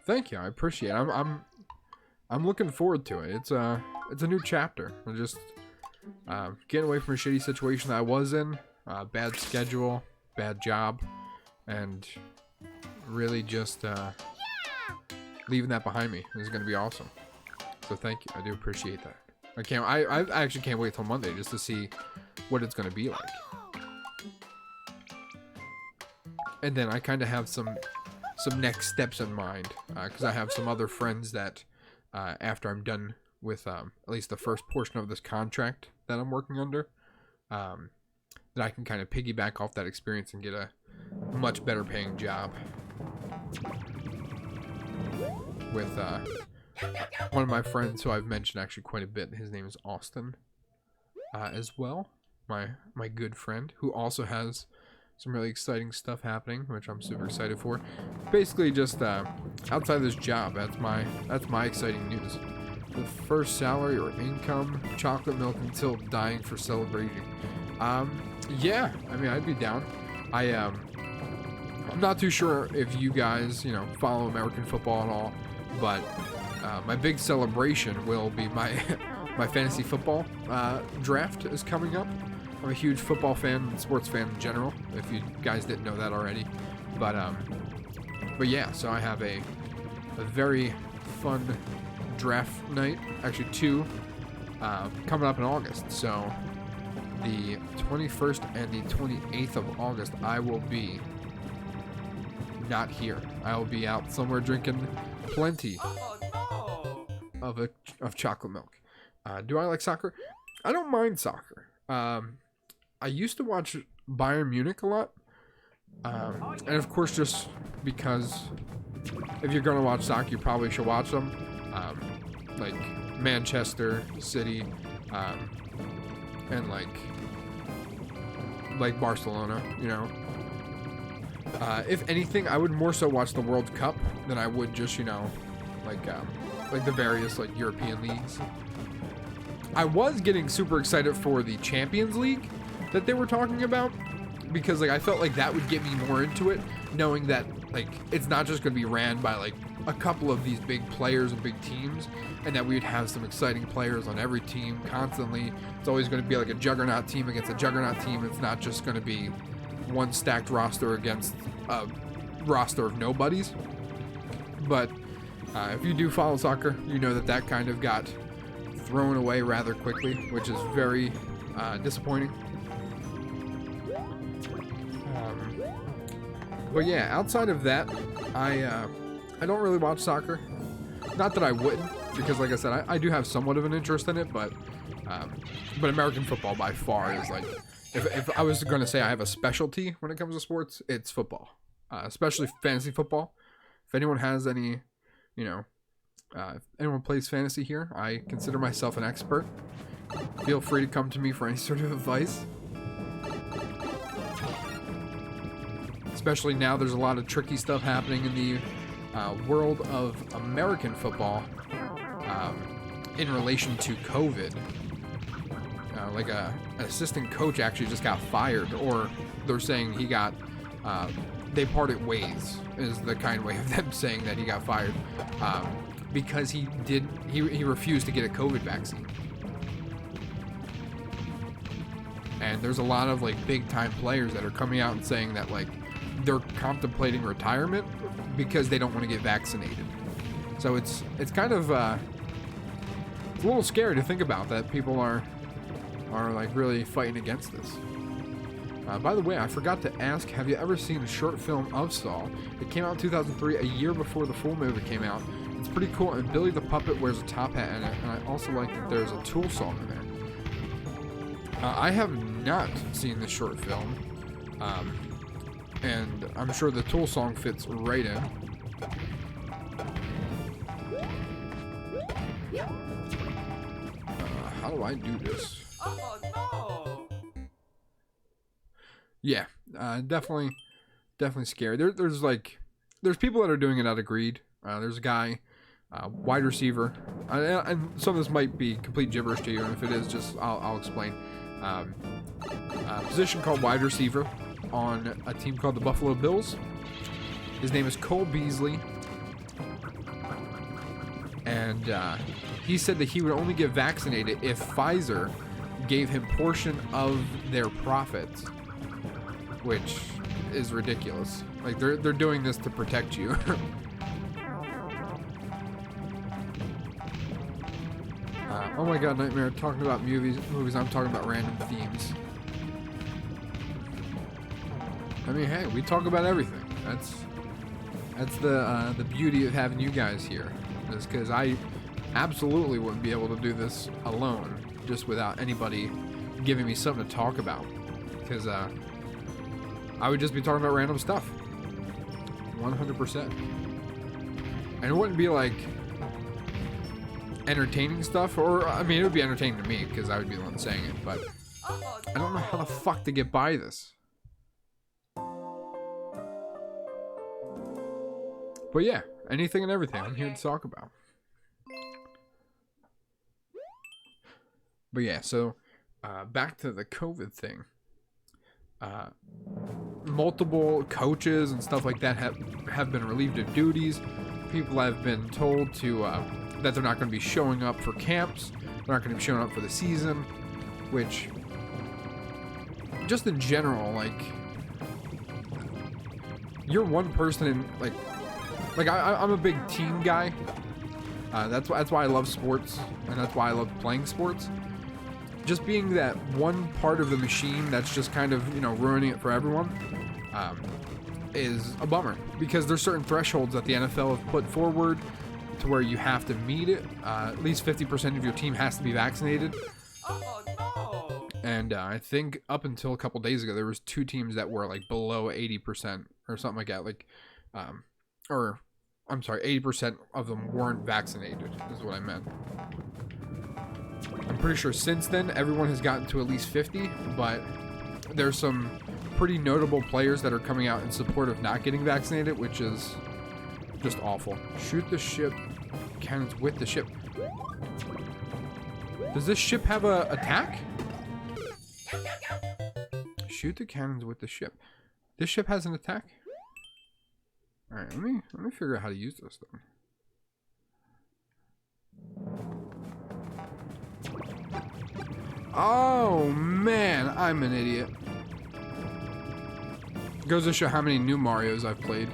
Thank you. I appreciate it. I'm looking forward to it. It's a new chapter. I'm just getting away from a shitty situation that I was in, bad schedule, bad job, and really just leaving that behind me is going to be awesome. So thank you. I do appreciate that. I actually can't wait till Monday just to see what it's going to be like. And then I kind of have some next steps in mind, because I have some other friends that after I'm done with at least the first portion of this contract that I'm working under, that I can kind of piggyback off that experience and get a much better paying job with one of my friends who I've mentioned actually quite a bit. His name is Austin, as well, my good friend, who also has some really exciting stuff happening, which I'm super excited for. Basically, just outside of this job, that's my exciting news. The first salary or income, chocolate milk until dying for celebrating. Yeah, I mean, I'd be down. I'm not too sure if you guys, follow American football at all, but my big celebration will be my my fantasy football draft is coming up. I'm a huge football fan and sports fan in general, if you guys didn't know that already. But yeah, so I have a very fun draft night, actually 2, coming up in August. So the 21st and the 28th of August, I will be not here. I will be out somewhere drinking plenty of chocolate milk. Do I like soccer? I don't mind soccer. I used to watch Bayern Munich a lot, and of course, just because if you're gonna watch soccer, you probably should watch them, like Manchester City, and like Barcelona. If anything, I would more so watch the World Cup than I would just like the various European leagues. I was getting super excited for the Champions League that they were talking about, because I felt like that would get me more into it, knowing that it's not just going to be ran by a couple of these big players and big teams, and that we would have some exciting players on every team constantly. It's always going to be a juggernaut team against a juggernaut team. It's not just going to be one stacked roster against a roster of nobodies. But if you do follow soccer, you know that kind of got thrown away rather quickly, which is very disappointing. But yeah, outside of that, I don't really watch soccer. Not that I wouldn't, because like I said, I do have somewhat of an interest in it, but American football by far is if I was going to say I have a specialty when it comes to sports, it's football, especially fantasy football. If anyone has any, if anyone plays fantasy here, I consider myself an expert. Feel free to come to me for any sort of advice. Especially now, there's a lot of tricky stuff happening in the world of American football in relation to COVID. An assistant coach actually just got fired, or they're saying he got, they parted ways, is the kind way of them saying that he got fired, because he refused to get a COVID vaccine. And there's a lot of big time players that are coming out and saying that they're contemplating retirement because they don't want to get vaccinated. So it's kind of it's a little scary to think about that people are really fighting against this. By the way, I forgot to ask, have you ever seen a short film of Saw? It came out in 2003, a year before the full movie came out. It's pretty cool, and Billy the Puppet wears a top hat in it, and I also like that there's a Tool song in there. I have not seen this short film, and I'm sure the Tool song fits right in. How do I do this? Oh no! Yeah, definitely scary. There's people that are doing it out of greed. There's a guy, wide receiver, and some of this might be complete gibberish to you, and if it is, just I'll explain. A position called wide receiver on a team called the Buffalo Bills. His name is Cole Beasley. and he said that he would only get vaccinated if Pfizer gave him portion of their profits, which is ridiculous. Like they're doing this to protect you. Oh my god, Nightmare, talking about movies, I'm talking about random themes. I mean, hey, we talk about everything. That's the beauty of having you guys here, is because I absolutely wouldn't be able to do this alone, just without anybody giving me something to talk about, because I would just be talking about random stuff, 100%, and it wouldn't be like entertaining stuff, or I mean, it would be entertaining to me because I would be the one saying it, but I don't know how the fuck to get by this. But yeah, anything and everything I'm here to talk about. But yeah, so back to the COVID thing. Multiple coaches and stuff like that have been relieved of duties. People have been told to that they're not going to be showing up for camps. They're not going to be showing up for the season, which, just in general, like, you're one person in, like I'm a big team guy. That's why I love sports, and that's why I love playing sports. Just being that one part of the machine that's just kind of, you know, ruining it for everyone, is a bummer, because there's certain thresholds that the NFL have put forward to where you have to meet it. At least 50% of your team has to be vaccinated. Oh no! And I think up until a couple days ago, there was 2 teams that were like below 80% or something like that. Like, or I'm sorry, 80% of them weren't vaccinated, is what I meant. I'm pretty sure since then, everyone has gotten to at least 50, but there's some pretty notable players that are coming out in support of not getting vaccinated, which is just awful. Shoot the ship cannons with the ship. Does this ship have a attack? Shoot the cannons with the ship. This ship has an attack? Alright, let me figure out how to use this then. Oh man, I'm an idiot. Goes to show how many new Marios I've played.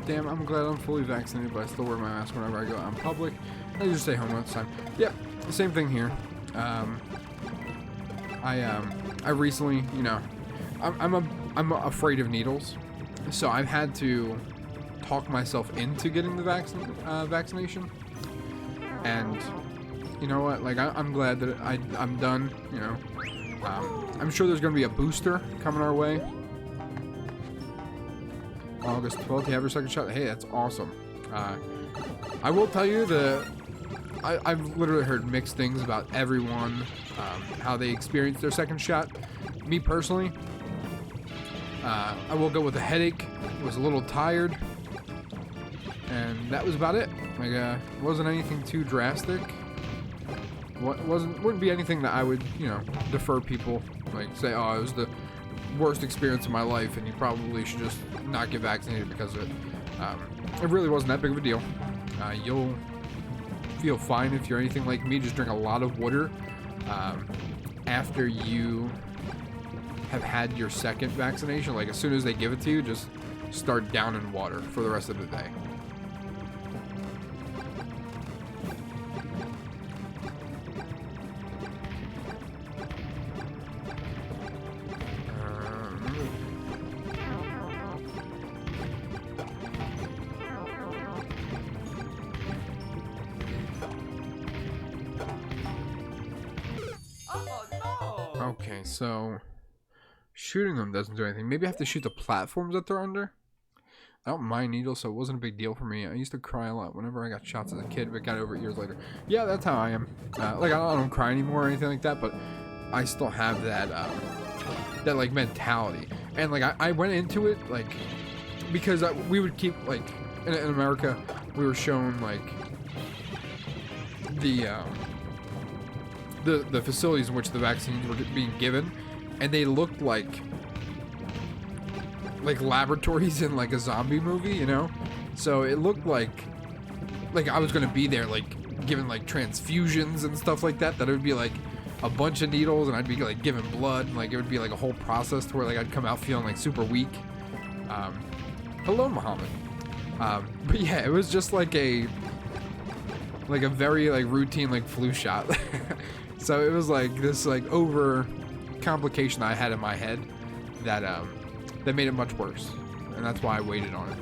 Damn, I'm glad I'm fully vaccinated, but I still wear my mask whenever I go out in public. I just stay home all the time. Yep, same thing here. I recently, you know, I'm afraid of needles, so I've had to talk myself into getting the vaccination. And you know what? Like, I'm glad that I'm done. You know, I'm sure there's gonna be a booster coming our way. August 12th, you have your second shot. Hey, that's awesome. I will tell you I've literally heard mixed things about everyone, how they experienced their second shot. Me personally, I woke up with a headache, was a little tired, and that was about it. Like, wasn't anything too drastic. Wouldn't be anything that I would, you know, defer people, like say, oh, it was the worst experience of my life and you probably should just not get vaccinated because of it. It really wasn't that big of a deal. You'll feel fine if you're anything like me. Just drink a lot of water after you have had your second vaccination. Like, as soon as they give it to you, just start down in water for the rest of the day. Okay, so shooting them doesn't do anything. Maybe I have to shoot the platforms that they're under. I don't mind needles, so it wasn't a big deal for me. I used to cry a lot whenever I got shots as a kid, but got over it years later. Yeah, that's how I am. Like, I don't cry anymore or anything like that, but I still have that like mentality. And like I went into it like because we would keep like in America we were shown like the facilities in which the vaccines were being given, and they looked like laboratories in like a zombie movie, you know. So it looked like I was gonna be there, like given like transfusions and stuff like that. That it would be like a bunch of needles, and I'd be like given blood, and like it would be like a whole process to where like I'd come out feeling like super weak. Hello, Muhammad. But yeah, it was just like a very like routine like flu shot. So it was like this like over complication I had in my head that that made it much worse, and that's why I waited on it.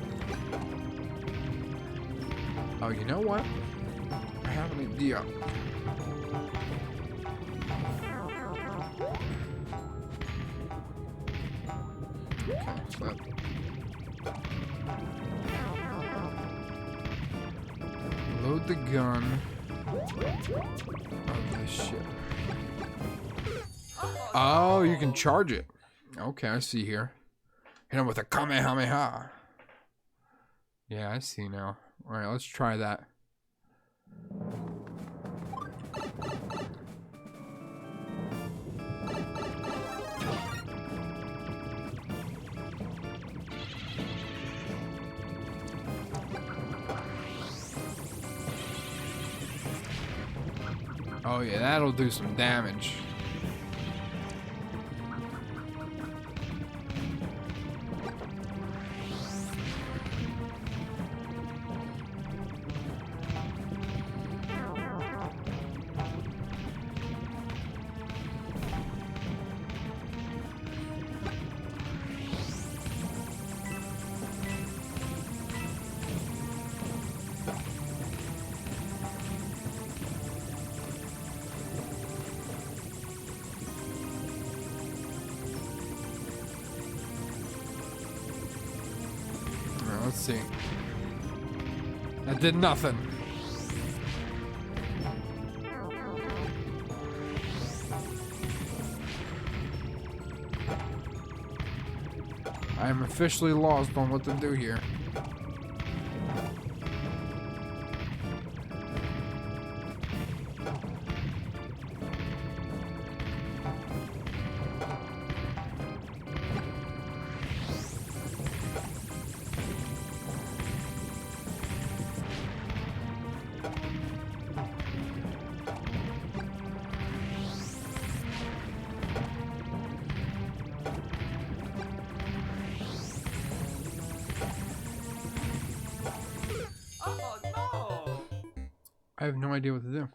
Oh, you know what? I have an idea. Okay, so that... Load the gun on this ship. Oh, you can charge it. Okay, I see here. Hit him with a Kamehameha. Yeah, I see now. Alright, let's try that. Oh yeah, that'll do some damage. Let's see. That did nothing. I am officially lost on what to do here. I have no idea what to do.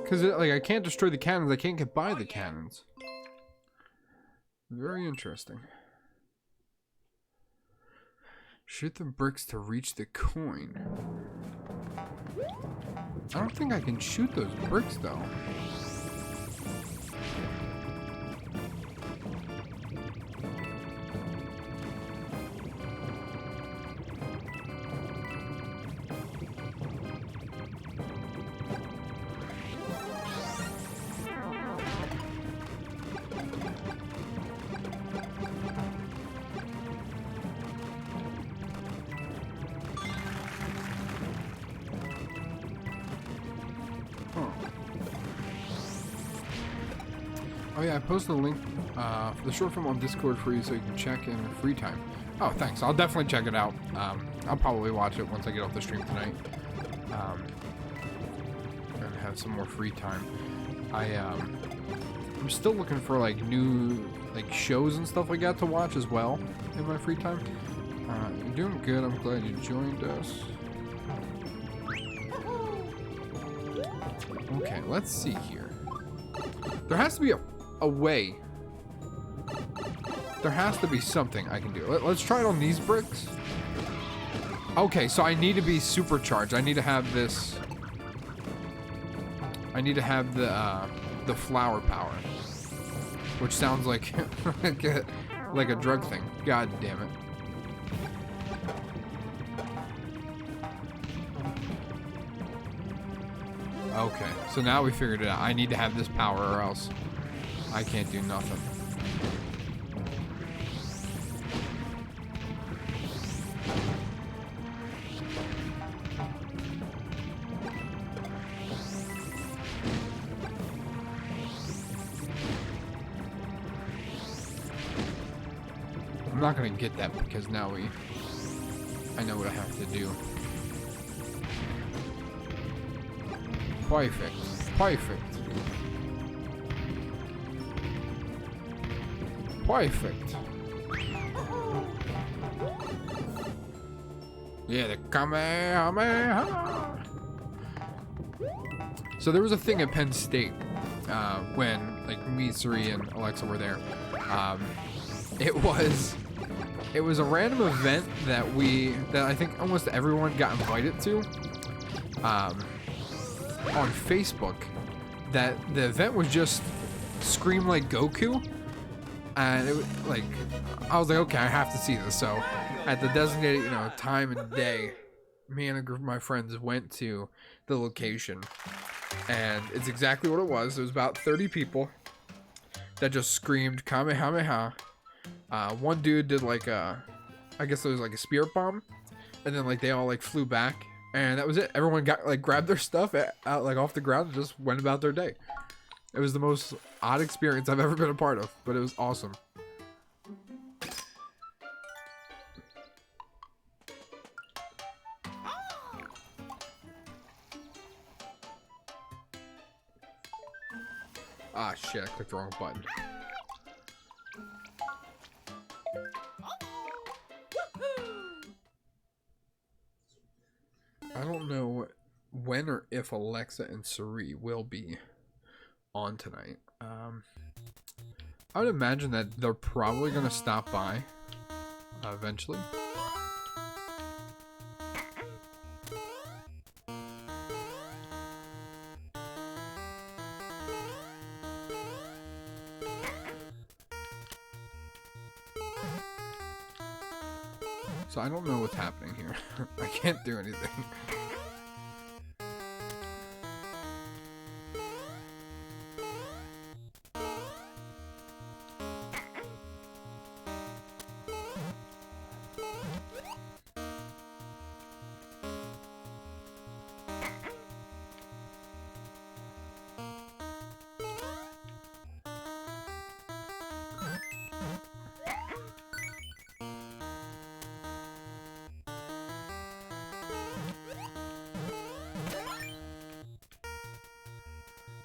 Because, like, I can't destroy the cannons. I can't get by the cannons. Very interesting. Shoot the bricks to reach the coin. I don't think I can shoot those bricks, though. Oh yeah, I posted a link for the short film on Discord for you so you can check in free time. Oh, thanks. I'll definitely check it out. I'll probably watch it once I get off the stream tonight. And have some more free time. I'm still looking for like new like shows and stuff like that to watch as well in my free time. You're doing good. I'm glad you joined us. Okay, let's see here. There has to be a way. There has to be something I can do. Let's try it on these bricks. Okay, so I need to be supercharged. I need to have this. I need to have the flower power, which sounds like like a drug thing. God damn it. Okay, so now we figured it out. I need to have this power or else I can't do nothing. I'm not gonna get that because now I know what I have to do. Perfect. Perfect. Perfect. Yeah, the Kamehameha. So there was a thing at Penn State when like me, Suri, and Alexa were there. It was a random event that I think almost everyone got invited to on Facebook. That the event was just Scream Like Goku, and it was like I was like, okay, I have to see this. So at the designated time and day, me and a group of my friends went to the location, and it's exactly what it was. It was about 30 people that just screamed Kamehameha. One dude did like I guess it was like a spirit bomb, and then like they all like flew back, and that was it. Everyone got like grabbed their stuff out like off the ground and just went about their day. It was the most odd experience I've ever been a part of, but it was awesome. Ah, shit, I clicked the wrong button. I don't know when or if Alexa and Suri will be on tonight. I would imagine that they're probably going to stop by eventually. So I don't know what's happening here. I can't do anything.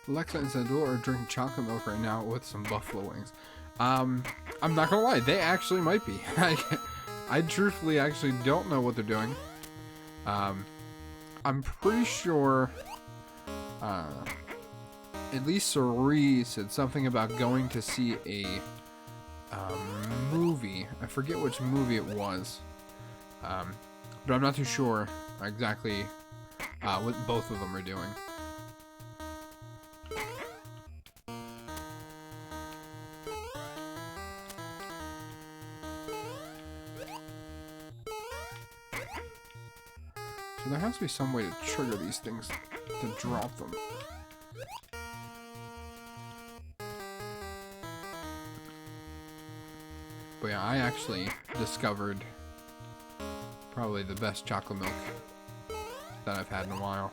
Alexa and Zadul are drinking chocolate milk right now with some buffalo wings. I'm not gonna lie, they actually might be. I truthfully actually don't know what they're doing. I'm pretty sure at least Suri said something about going to see a movie. I forget which movie it was. But I'm not too sure exactly what both of them are doing. So there has to be some way to trigger these things to drop them. But yeah, I actually discovered probably the best chocolate milk that I've had in a while,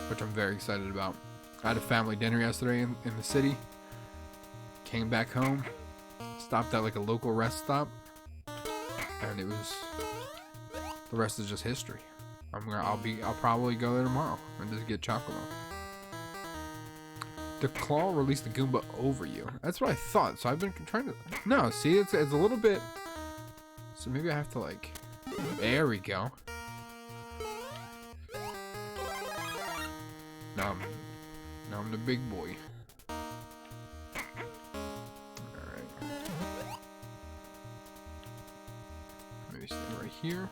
which I'm very excited about. I had a family dinner yesterday in the city. Came back home, stopped at like a local rest stop, and it was, the rest is just history. I'll probably go there tomorrow and just get chocolate milk. The claw released the Goomba over you. That's what I thought. So I've been trying to. No, see, it's a little bit. So maybe I have to like. There we go. Now I'm the big boy. Alright. Maybe stay right here.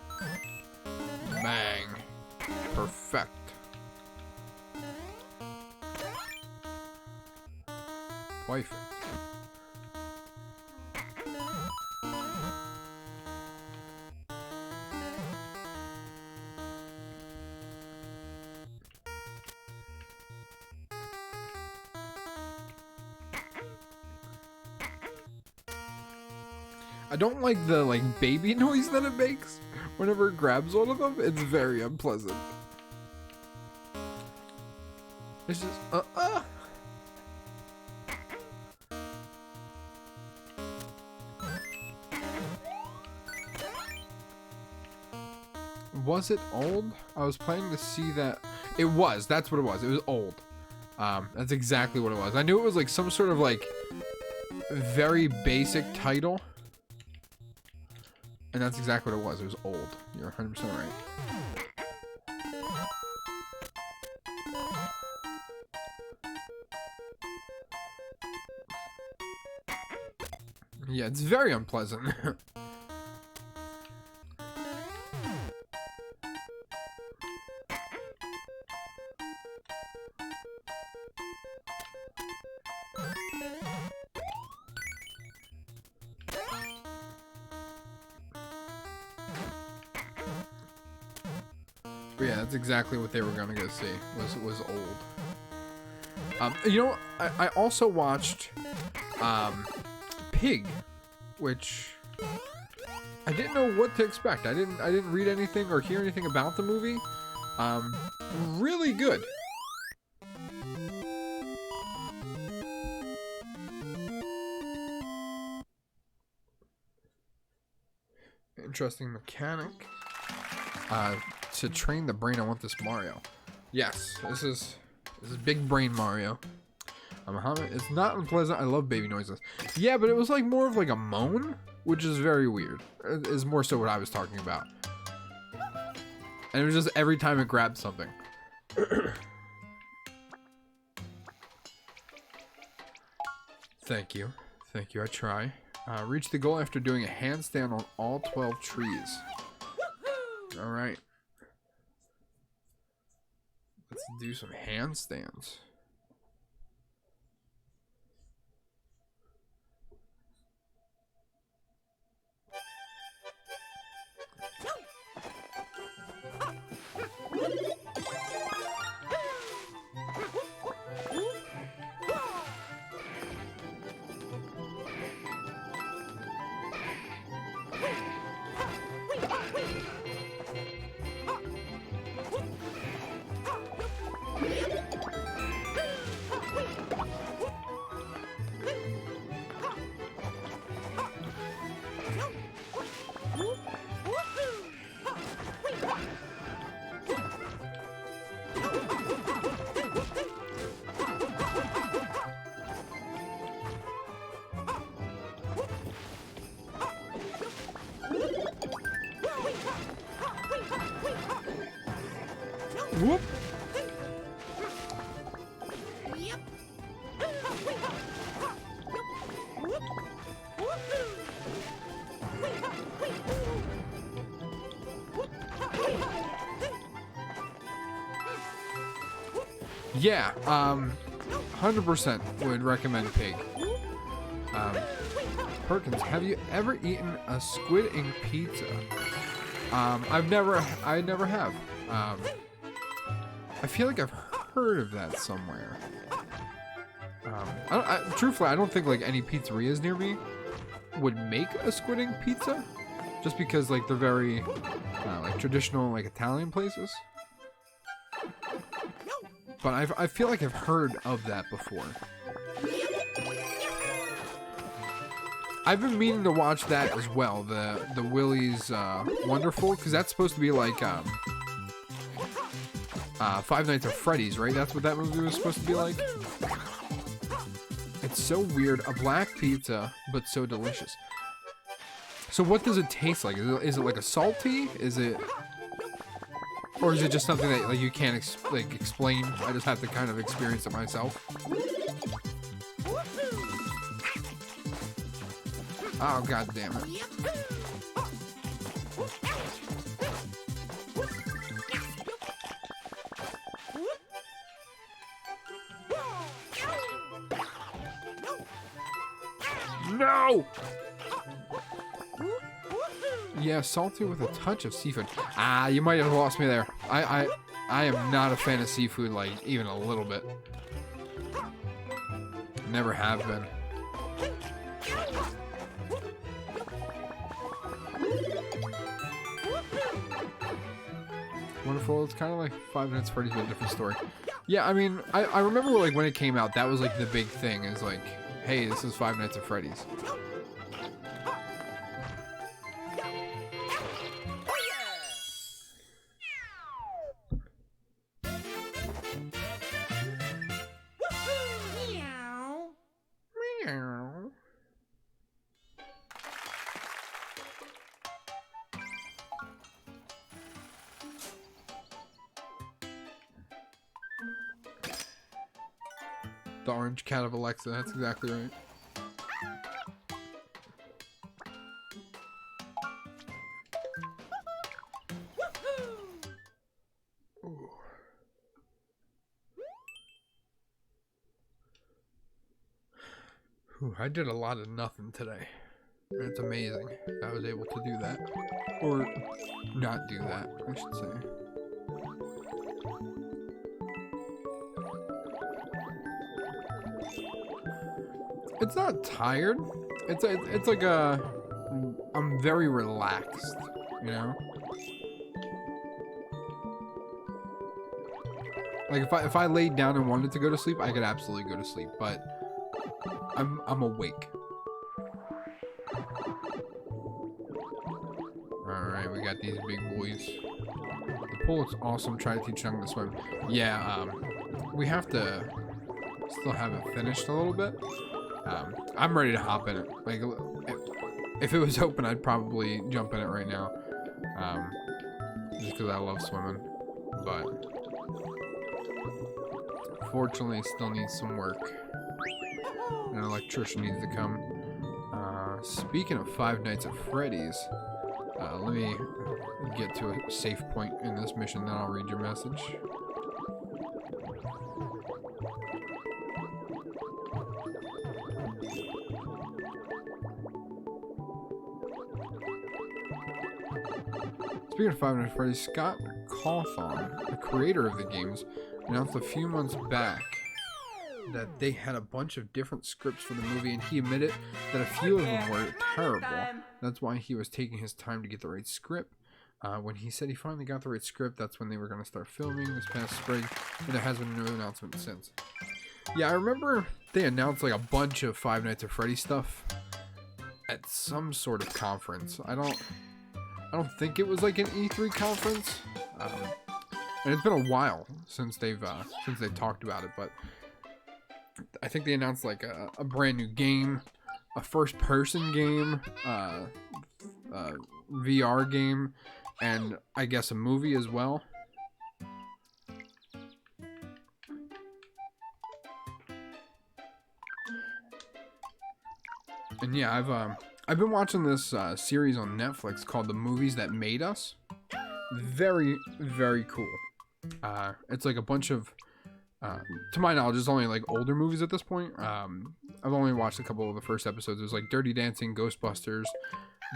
Bang. Perfect. Perfect. I don't like the baby noise that it makes whenever it grabs one of them. It's very unpleasant. It's just Was it old? I was planning to see that. It was. That's what it was. It was old. That's exactly what it was. I knew it was like some sort of like very basic title. And that's exactly what it was. It was old. You're 100% right. Yeah, it's very unpleasant. But yeah, that's exactly what they were gonna go see. Was old. You know, I also watched Pig, which I didn't know what to expect. I didn't read anything or hear anything about the movie. Really good. Interesting mechanic. To train the brain, I want this Mario. Yes, this is big brain Mario. It's not unpleasant. I love baby noises. Yeah, but it was like more of like a moan, which is very weird. It is more so what I was talking about. And it was just every time it grabbed something. Thank you. Thank you. I try. Reach the goal after doing a handstand on all 12 trees. All right. Let's do some handstands. Whoop. Yeah, 100% would recommend Pig. Perkins, have you ever eaten a squid ink pizza? I never have. I feel like I've heard of that somewhere. Truthfully, I don't think like any pizzerias near me would make a squid ink pizza, just because like they're very like traditional like Italian places. But I feel like I've heard of that before. I've been meaning to watch that as well, the Willy's Wonderful, because that's supposed to be like Five Nights at Freddy's, right? That's what that movie was supposed to be like. It's so weird. A black pizza, but so delicious. So what does it taste like? Is it like a salty? Is it... Or is it just something that like you can't explain? I just have to kind of experience it myself. Oh, god damn it. No! Yeah, salty with a touch of seafood. Ah, you might have lost me there. I am not a fan of seafood, like, even a little bit. Never have been. Wonderful. It's kind of like Five Nights at Freddy's, but a different story. Yeah, I mean, I remember like when it came out, that was like the big thing. Is like, hey, this is Five Nights at Freddy's. The orange cat of Alexa. That's exactly right. Ooh. Whew, I did a lot of nothing today. It's amazing I was able to do that. Or not do that, I should say. It's not tired. It's like a... I'm very relaxed, you know? Like if I laid down and wanted to go to sleep, I could absolutely go to sleep, but I'm awake. Alright, we got these big boys. The pool looks awesome. Try to teach Young to swim. Yeah, we have to still have it finished a little bit. I'm ready to hop in it. Like, if it was open, I'd probably jump in it right now. Just because I love swimming. But fortunately, it still needs some work. An electrician needs to come. Speaking of Five Nights at Freddy's, let me get to a safe point in this mission, then I'll read your message. Speaking of Five Nights at Freddy's, Scott Cawthon, the creator of the games, announced a few months back that they had a bunch of different scripts for the movie, and he admitted that a few of them were terrible. That's why he was taking his time to get the right script. When he said he finally got the right script, that's when they were going to start filming this past spring, and there has been no announcement since. Yeah, I remember they announced like a bunch of Five Nights at Freddy's stuff at some sort of conference. I don't think it was like an E3 conference, and it's been a while since they've talked about it, but I think they announced like a brand new game, a first-person game, VR game, and I guess a movie as well. And yeah, I've been watching this series on Netflix called The Movies That Made Us. Very, very cool. It's like a bunch of, to my knowledge, it's only like older movies at this point. I've only watched a couple of the first episodes. There's like Dirty Dancing, Ghostbusters,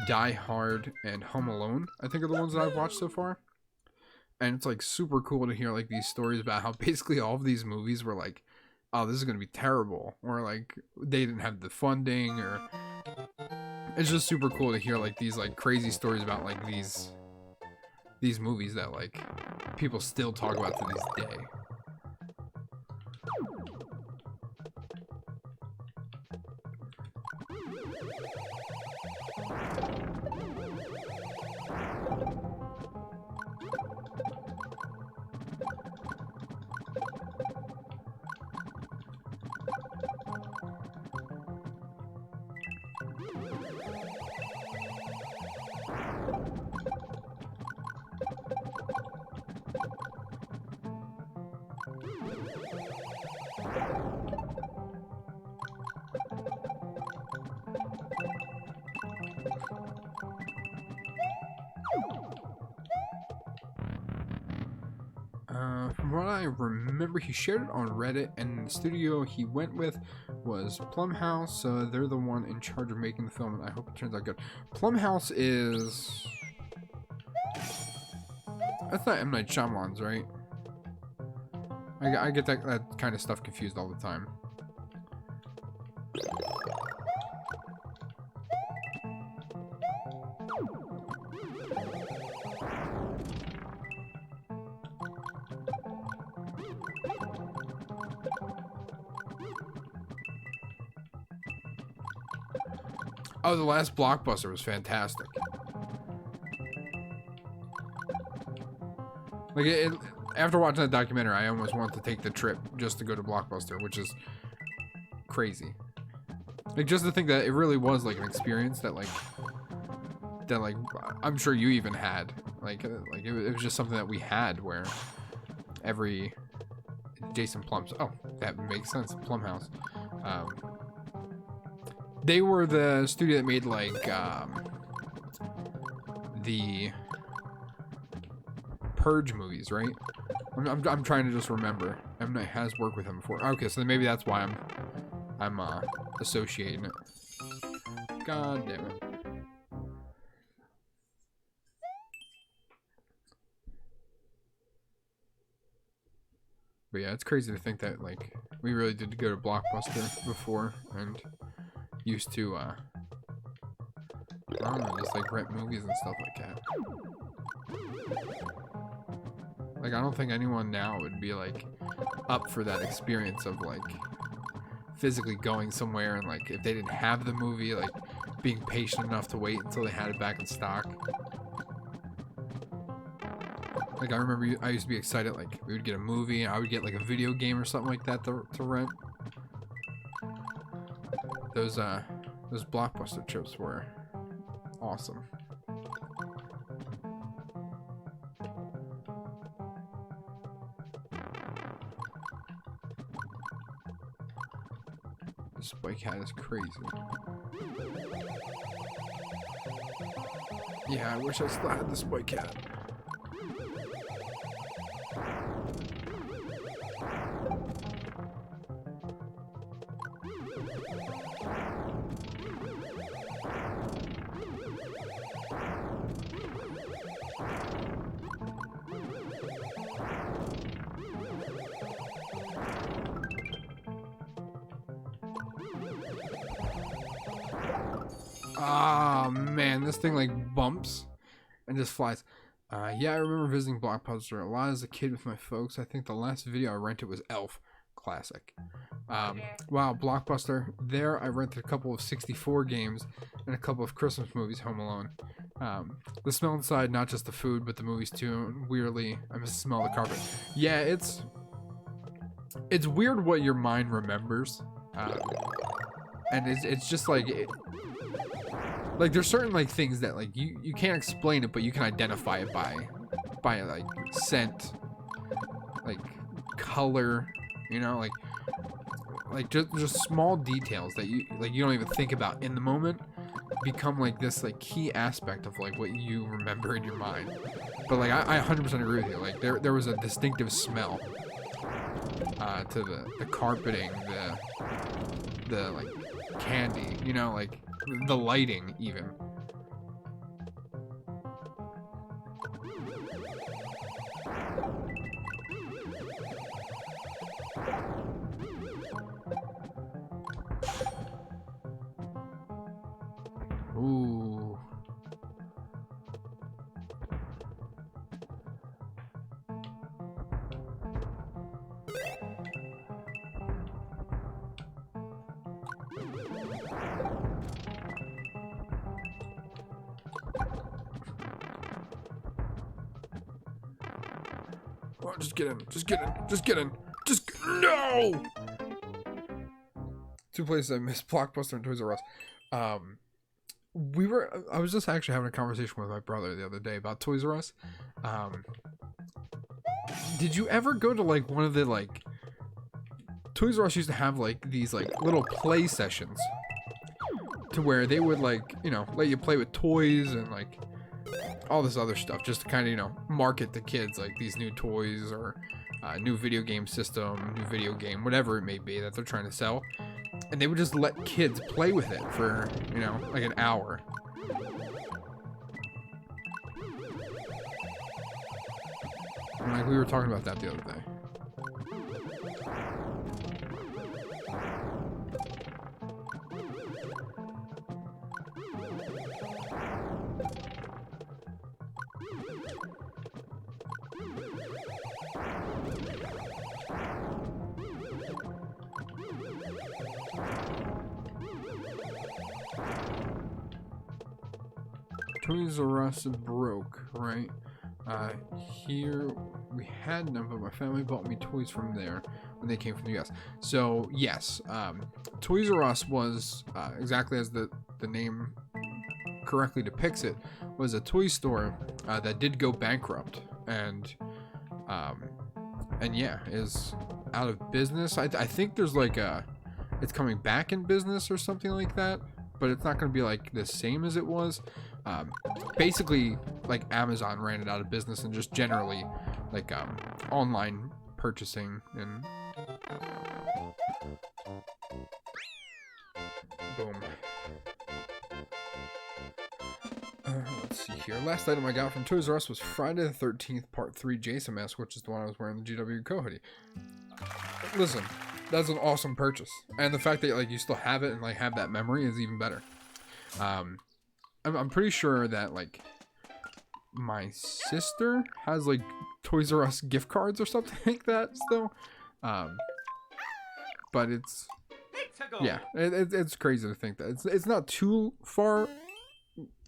Die Hard, and Home Alone, I think are the ones that I've watched so far. And it's like super cool to hear like these stories about how basically all of these movies were like, oh, this is going to be terrible. Or like they didn't have the funding, or it's just super cool to hear like these like crazy stories about like these movies that like people still talk about to this day. From what I remember, he shared it on Reddit, and the studio he went with was Plumhouse, so they're the one in charge of making the film, and I hope it turns out good. Plumhouse is... That's not M. Night Shyamalan's, right? I get that kind of stuff confused all the time. Oh, the last Blockbuster was fantastic. Like, after watching that documentary, I almost wanted to take the trip just to go to Blockbuster, which is crazy. Like, just to think that it really was, like, an experience that I'm sure you even had. Like it was just something that we had where Jason Plum's. Oh, that makes sense. Plumhouse. They were the studio that made like the Purge movies, right? I'm trying to just remember. M. Night has worked with him before. Okay, so maybe that's why I'm associating it. God damn it. But yeah, it's crazy to think that like we really did go to Blockbuster before and used to I don't know, just like rent movies and stuff like that. Like I don't think anyone now would be like up for that experience of like physically going somewhere and like if they didn't have the movie, like being patient enough to wait until they had it back in stock. Like I remember I used to be excited like we would get a movie, I would get like a video game or something like that to rent. Those Blockbuster trips were awesome. The Spike Hat is crazy. Yeah, I wish I still had the Spike Hat. Ah, man, this thing like bumps and just flies. Yeah, I remember visiting Blockbuster a lot as a kid with my folks. I think the last video I rented was Elf. Classic. Wow, Blockbuster. There, I rented a couple of 64 games and a couple of Christmas movies, Home Alone. The smell inside, not just the food, but the movies too. Weirdly, I miss the smell of the carpet. Yeah, it's weird what your mind remembers. And it's just like... Like there's certain like things that like you can't explain it, but you can identify it by like scent, like color, you know, like just small details that you don't even think about in the moment become like this like key aspect of like what you remember in your mind. But like I 100% agree with you. Like there was a distinctive smell to the carpeting, the like candy, you know, like the lighting even. Ooh. Oh, just get in. Just get in. Just get in. No! Two places I missed, Blockbuster and Toys R Us. I was just actually having a conversation with my brother the other day about Toys R Us. Did you ever go to like one of the like Toys R Us used to have like these like little play sessions to where they would like, you know, let you play with toys and like all this other stuff just to kind of, you know, market to kids like these new toys or new video game system, new video game, whatever it may be that they're trying to sell. And they would just let kids play with it for, you know, like an hour. And like we were talking about that the other day. Toys R Us broke, right? Here we had none, but my family bought me toys from there when they came from the US. So yes, Toys R Us was exactly as the name correctly depicts it, was a toy store that did go bankrupt, and yeah, is out of business. I think there's like it's coming back in business or something like that, but it's not going to be like the same as it was. Basically, like Amazon ran it out of business, and just generally like online purchasing and boom. Let's see here. Last item I got from Toys R Us was Friday the 13th Part 3 Jason mask, which is the one I was wearing, the GW Co hoodie. Listen, that's an awesome purchase, and the fact that like you still have it and like have that memory is even better. I'm pretty sure that like my sister has like Toys R Us gift cards or something like that still. But it's yeah, it's crazy to think that it's not too far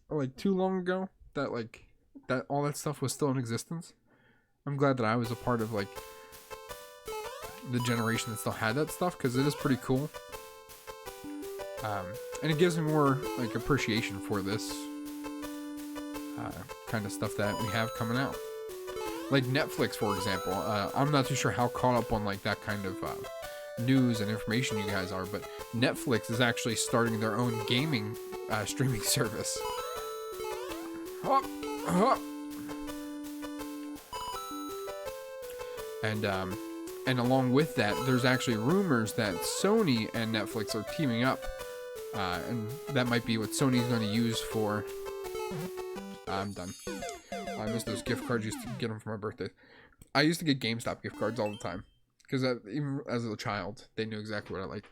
or like too long ago that like that all that stuff was still in existence. I'm glad that I was a part of like the generation that still had that stuff, because it is pretty cool. And it gives me more like appreciation for this kind of stuff that we have coming out. Like Netflix, for example. I'm not too sure how caught up on like that kind of news and information you guys are, but Netflix is actually starting their own gaming streaming service. And along with that, there's actually rumors that Sony and Netflix are teaming up, and that might be what Sony's going to use for. I'm done. I miss those gift cards. Used to get them for my birthday. I used to get GameStop gift cards all the time, because even as a child, they knew exactly what I liked.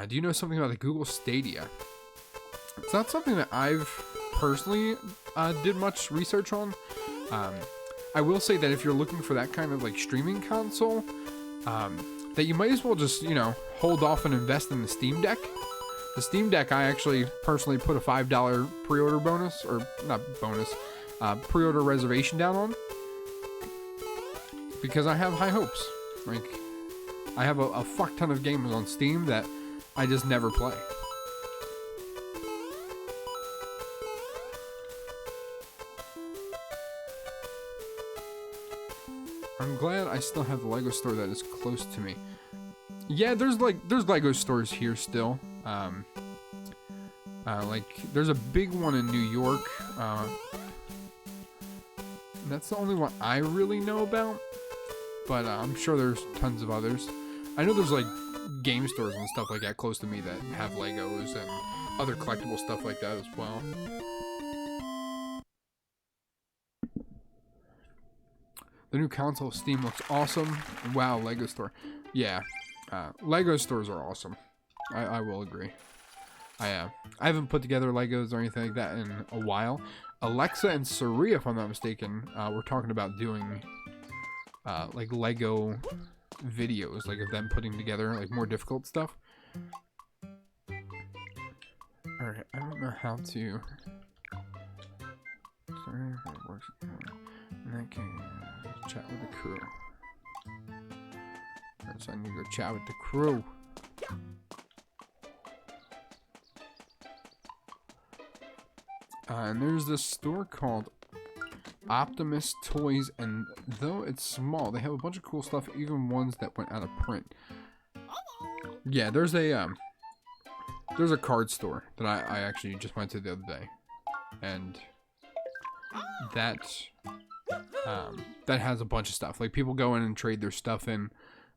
Do you know something about the Google Stadia? It's not something that I've personally did much research on. I will say that if you're looking for that kind of like streaming console, that you might as well just, hold off and invest in the Steam Deck. The Steam Deck, I actually personally put a $5 pre-order bonus, or not bonus, pre-order reservation down on, because I have high hopes. Like, I have a fuck ton of games on Steam that I just never play. I'm glad I still have the Lego store that is close to me. Yeah, there's Lego stores here still. Like there's a big one in New York. That's the only one I really know about. But I'm sure there's tons of others. I know there's like game stores and stuff like that close to me that have Legos and other collectible stuff like that as well. The new console of Steam looks awesome. Wow, Lego store. Yeah, Lego stores are awesome. I will agree. I haven't put together Legos or anything like that in a while. Alexa and Saria, if I'm not mistaken, were talking about doing like Lego videos, like of them putting together like more difficult stuff. All right, I don't know how to. Sorry if it works. In that case, chat with the crew. Alright, so I need to go chat with the crew. And there's this store called Optimus Toys, and though it's small, they have a bunch of cool stuff, even ones that went out of print. Yeah, there's a card store that I actually just went to the other day, and that has a bunch of stuff. Like, people go in and trade their stuff in.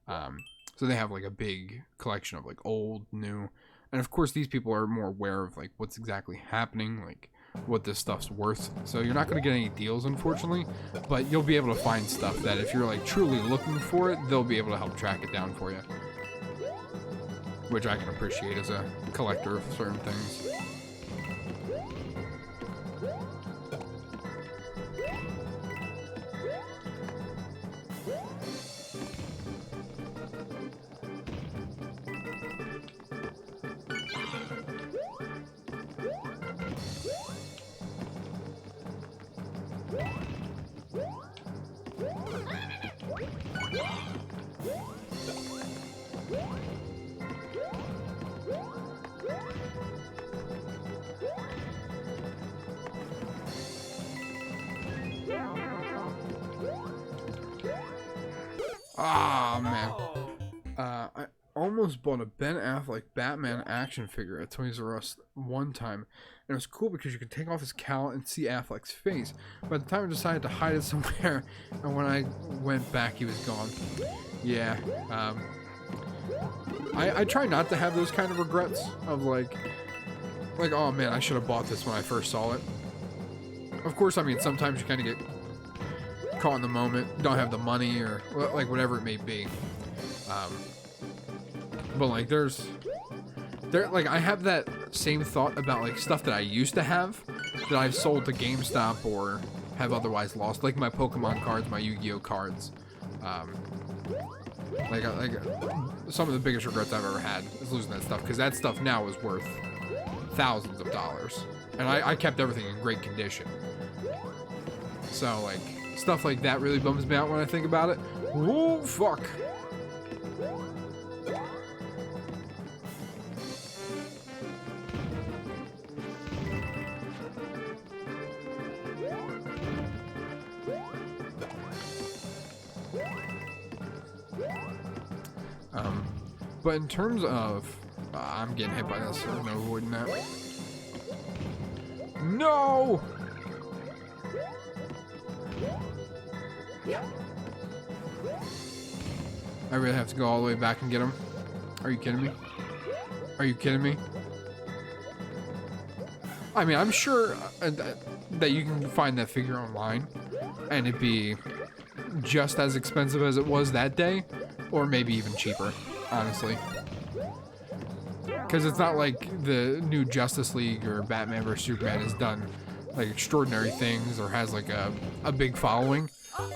So they have like a big collection of like old, new, and of course these people are more aware of like what's exactly happening, like what this stuff's worth. So you're not going to get any deals, unfortunately, but you'll be able to find stuff that if you're like truly looking for it, they'll be able to help track it down for you, which I can appreciate as a collector of certain things. Ah, man. almost bought a Ben Affleck Batman action figure at Toys R Us one time, and it was cool because you could take off his cowl and see Affleck's face. By the time I decided to hide it somewhere, and when I went back, he was gone. Yeah, I try not to have those kind of regrets of like, oh man, I should have bought this when I first saw it. Of course, I mean, sometimes you kind of get caught in the moment, don't have the money, or like whatever it may be. But like like I have that same thought about like stuff that I used to have that I've sold to GameStop or have otherwise lost, like my Pokemon cards, my Yu-Gi-Oh cards. Like some of the biggest regrets I've ever had is losing that stuff, because that stuff now is worth thousands of dollars, and I kept everything in great condition. So like stuff like that really bums me out when I think about it. Oh fuck. But in terms of, I'm getting hit by this, so there's no avoiding that. No! I really have to go all the way back and get him? Are you kidding me? Are you kidding me? I mean, I'm sure that you can find that figure online, and it'd be just as expensive as it was that day, or maybe even cheaper, honestly. Because it's not like the new Justice League or Batman vs Superman has done like extraordinary things or has like a big following.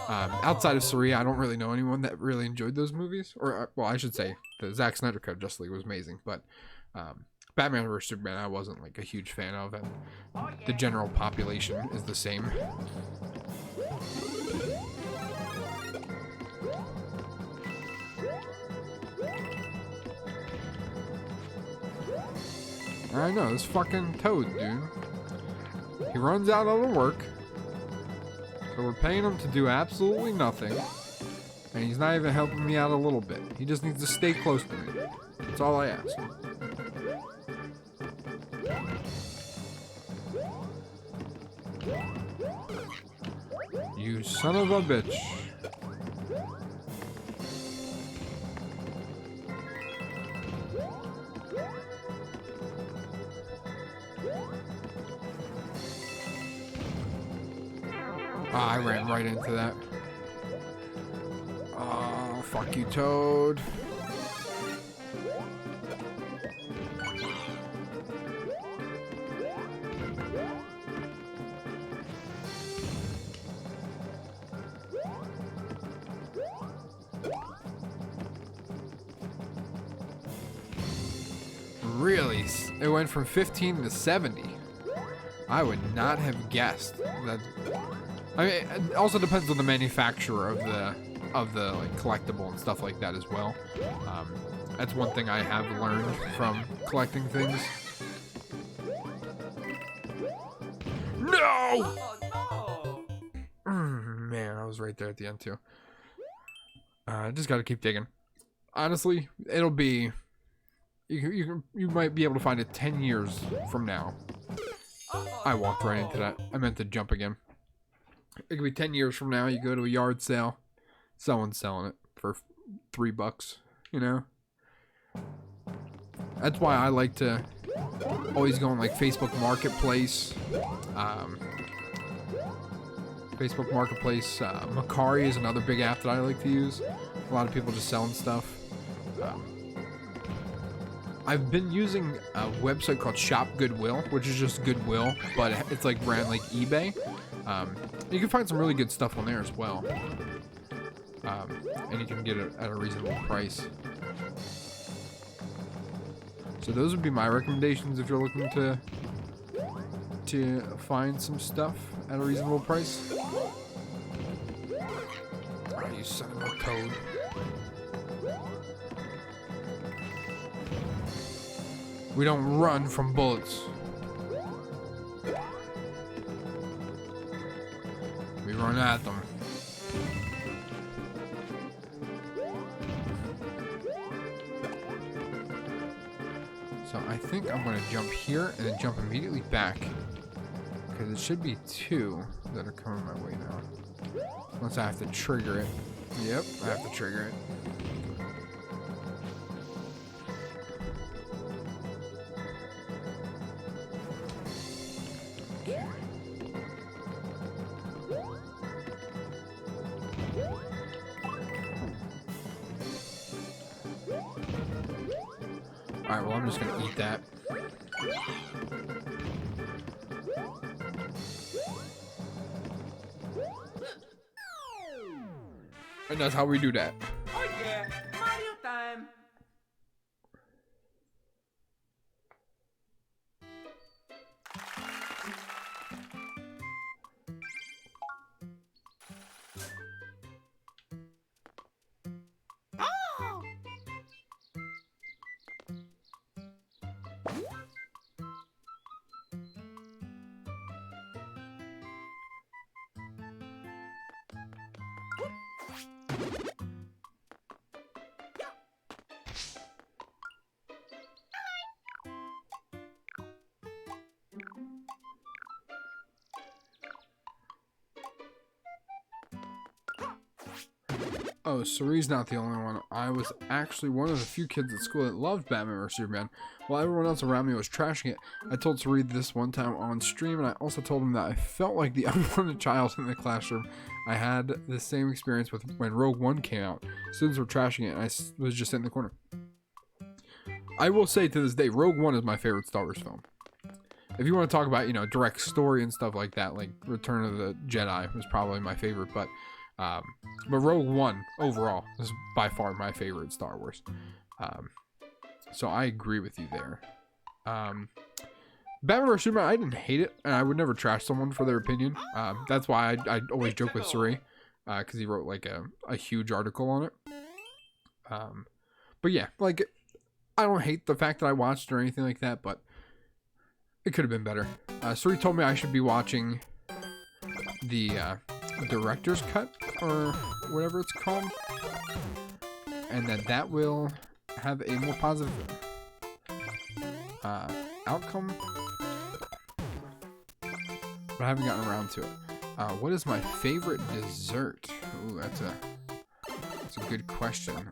Outside of Saria, I don't really know anyone that really enjoyed those movies. Or, well, I should say the Zack Snyder cut Justice League was amazing, but Batman vs Superman I wasn't like a huge fan of, and the general population is the same. I know, this fucking Toad, dude. He runs out of work, so we're paying him to do absolutely nothing, and he's not even helping me out a little bit. He just needs to stay close to me. That's all I ask. You son of a bitch. I ran right into that. Oh, fuck you, Toad. Really? It went from 15 to 70. I would not have guessed that. I mean, it also depends on the manufacturer of the like collectible and stuff like that as well. That's one thing I have learned from collecting things. No! Oh, no! Man, I was right there at the end too. I just gotta keep digging. Honestly, it'll be. You might be able to find it 10 years from now. I walked right into that. I meant to jump again. It could be 10 years from now. You go to a yard sale, someone's selling it for $3, you know? That's why I like to always go on like Facebook Marketplace. Facebook Marketplace. Macari is another big app that I like to use. A lot of people just selling stuff. I've been using a website called Shop Goodwill, which is just Goodwill, but it's like ran like eBay. You can find some really good stuff on there as well. And you can get it at a reasonable price. So those would be my recommendations if you're looking to find some stuff at a reasonable price. Oh, you son of a toad. We don't run from bullets. We run at them. think I'm going to jump here and then jump immediately back. Because it should be 2 that are coming my way now. Unless I have to trigger it. Yep, I have to trigger it. Alright, well, I'm just gonna eat that. And that's how we do that. Oh yeah, Mario time. Oh, Suri's not the only one. I was actually one of the few kids at school that loved Batman vs Superman, while everyone else around me was trashing it. I told Suri this one time on stream, and I also told him that I felt like the unwanted child in the classroom. I had the same experience with when Rogue One came out. Students were trashing it, and I was just in the corner. I will say to this day, Rogue One is my favorite Star Wars film. If you want to talk about, you know, direct story and stuff like that, like Return of the Jedi was probably my favorite, but Rogue One overall is by far my favorite Star Wars. So I agree with you there. Batman vs Superman, I didn't hate it, and I would never trash someone for their opinion. That's why I always joke with Suri, because he wrote like a huge article on it. But yeah, like I don't hate the fact that I watched or anything like that, but it could have been better. Suri told me I should be watching the director's cut or whatever it's called, and that will have a more positive outcome, but I haven't gotten around to it. What is my favorite dessert? Ooh, that's a good question.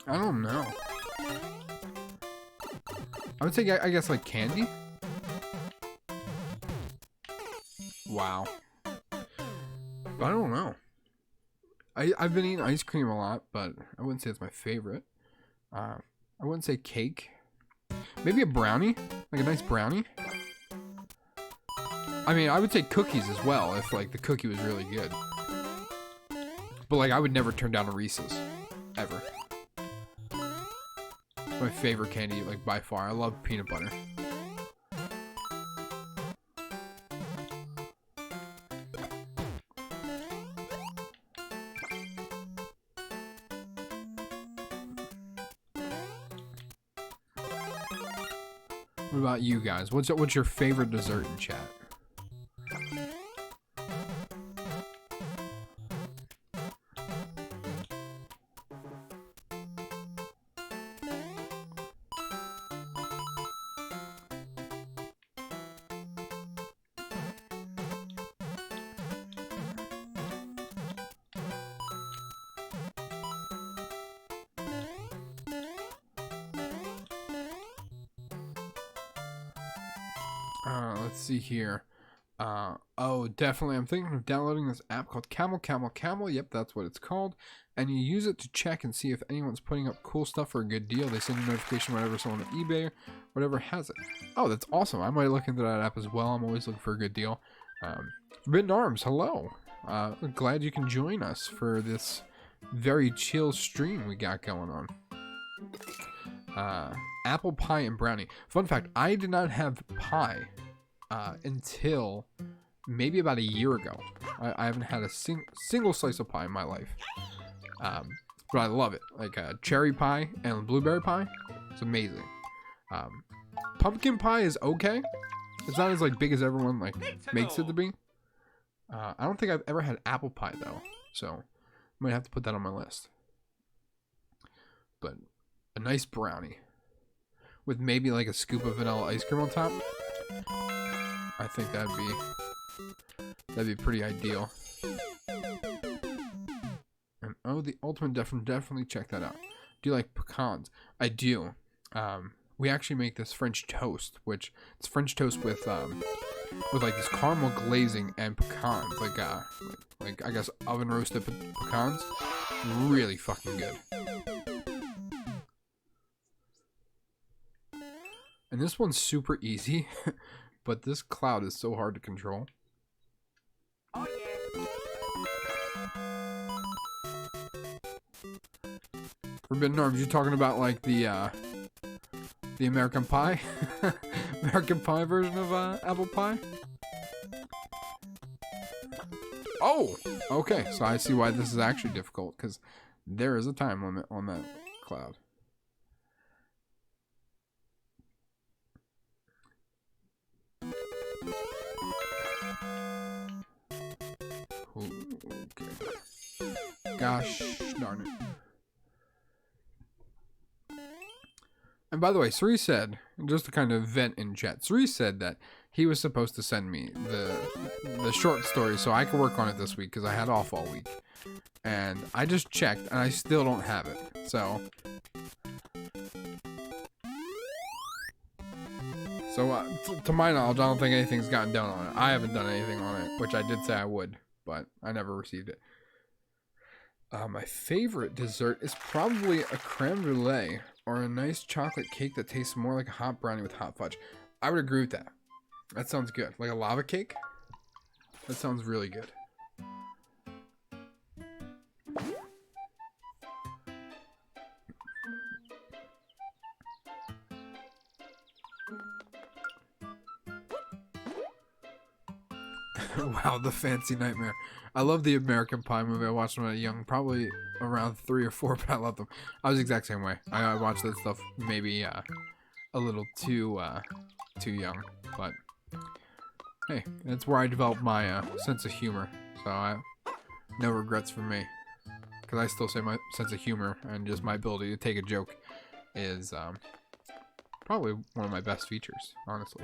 I don't know. I would say, I guess, like candy. Wow. But I don't know. I've been eating ice cream a lot, but I wouldn't say it's my favorite. I wouldn't say cake. Maybe a brownie, like a nice brownie. I mean, I would say cookies as well if like the cookie was really good. But like, I would never turn down a Reese's, ever. It's my favorite candy, like by far. I love peanut butter. What about you guys? What's your favorite dessert in chat? Let's see here. Oh, definitely. I'm thinking of downloading this app called Camel. Yep, that's what it's called. And you use it to check and see if anyone's putting up cool stuff for a good deal. They send you a notification whenever someone on eBay or whatever has it. Oh, that's awesome. I might look into that app as well. I'm always looking for a good deal. Forbidden Arms, hello. Glad you can join us for this very chill stream we got going on. Apple pie and brownie. Fun fact, I did not have pie until maybe about a year ago. I haven't had a single slice of pie in my life. But I love it. Like cherry pie and blueberry pie. It's amazing. Pumpkin pie is okay. It's not as like big as everyone like makes it to be. I don't think I've ever had apple pie though. So Might have to put that on my list. But a nice brownie with maybe like a scoop of vanilla ice cream on top. I think that'd be pretty ideal. And oh, the ultimate definitely check that out. Do you like pecans? I do. We actually make this French toast, which it's French toast with like this caramel glazing and pecans, like I guess oven roasted pecans. Really fucking good. And this one's super easy, but this cloud is so hard to control. Oh yeah. Forbidden Arms, you talking about like the American Pie? American Pie version of apple pie? Oh! Okay, so I see why this is actually difficult, because there is a time limit on that cloud. Ooh, okay. Gosh darn it. And by the way, Sri said, just to kind of vent in chat, Sri said that he was supposed to send me the short story so I could work on it this week because I had off all week. And I just checked and I still don't have it. So to my knowledge, I don't think anything's gotten done on it. I haven't done anything on it, which I did say I would, but I never received it. My favorite dessert is probably a creme brulee or a nice chocolate cake that tastes more like a hot brownie with hot fudge. I would agree with that. That sounds good. Like a lava cake? That sounds really good. Wow, the fancy nightmare. I love the American Pie movie. I watched when I was young, probably around 3 or 4, but I love them. I was the exact same way. I watched that stuff maybe a little too young, but hey, that's where I developed my sense of humor. So no regrets for me, because I still say my sense of humor and just my ability to take a joke is probably one of my best features, honestly.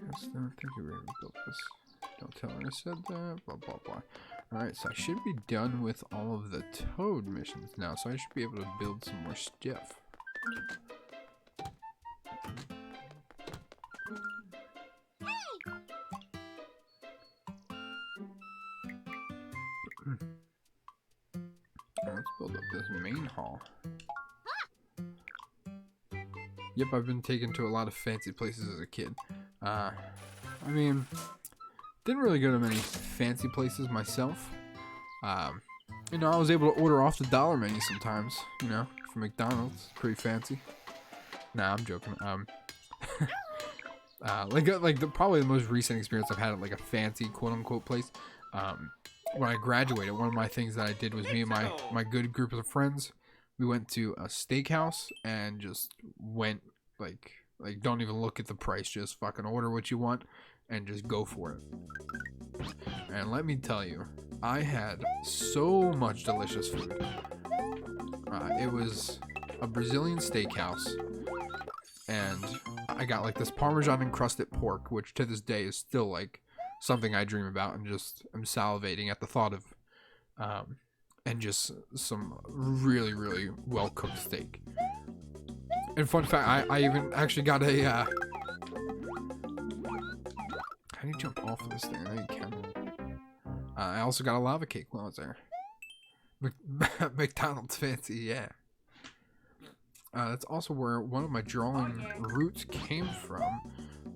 Yes, no, thank you, Raven built this. Don't tell her I said that. Blah blah blah. Alright, so I should be done with all of the Toad missions now, so I should be able to build some more stuff. Let's build up this main hall. Yep, I've been taken to a lot of fancy places as a kid. I mean, didn't really go to many fancy places myself. You know, I was able to order off the dollar menu sometimes, you know, from McDonald's. Pretty fancy. Nah, I'm joking. Probably the most recent experience I've had at like a fancy quote unquote place. When I graduated, one of my things that I did was me and my good group of friends, we went to a steakhouse and just went like don't even look at the price, just fucking order what you want and just go for it. And let me tell you, I had so much delicious food. It was a Brazilian steakhouse, and I got like this Parmesan encrusted pork, which to this day is still like something I dream about, and just I'm salivating at the thought of, and just some really, really well cooked steak. And fun fact, I even actually got a, how do you jump off of this thing? I know you can. I also got a lava cake while I was there. McDonald's fancy, yeah. That's also where one of my drawing roots came from.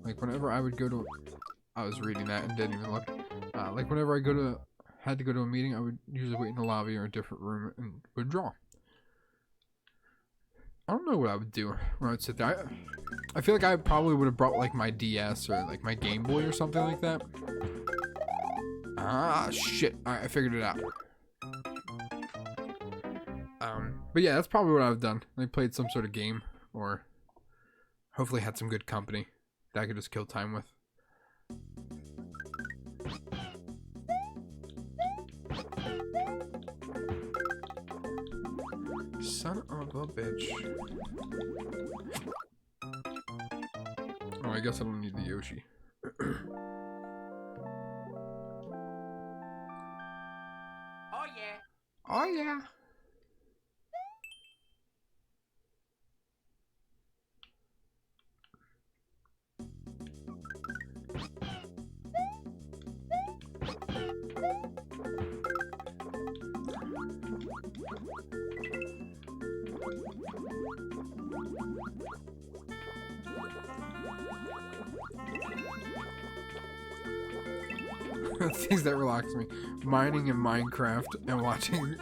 Like whenever I would go to, I was reading that and didn't even look. Like whenever I had to go to a meeting, I would usually wait in the lobby or a different room and would draw. I don't know what I would do when I would sit there. I feel like I probably would have brought like my DS or like my Game Boy or something like that. Ah, shit. Alright, I figured it out. But yeah, that's probably what I've done. I played some sort of game, or hopefully had some good company that I could just kill time with. Son of a bitch. Oh, I guess I don't need the Yoshi. Oh yeah. Oh yeah. Things that relax me: mining in Minecraft and watching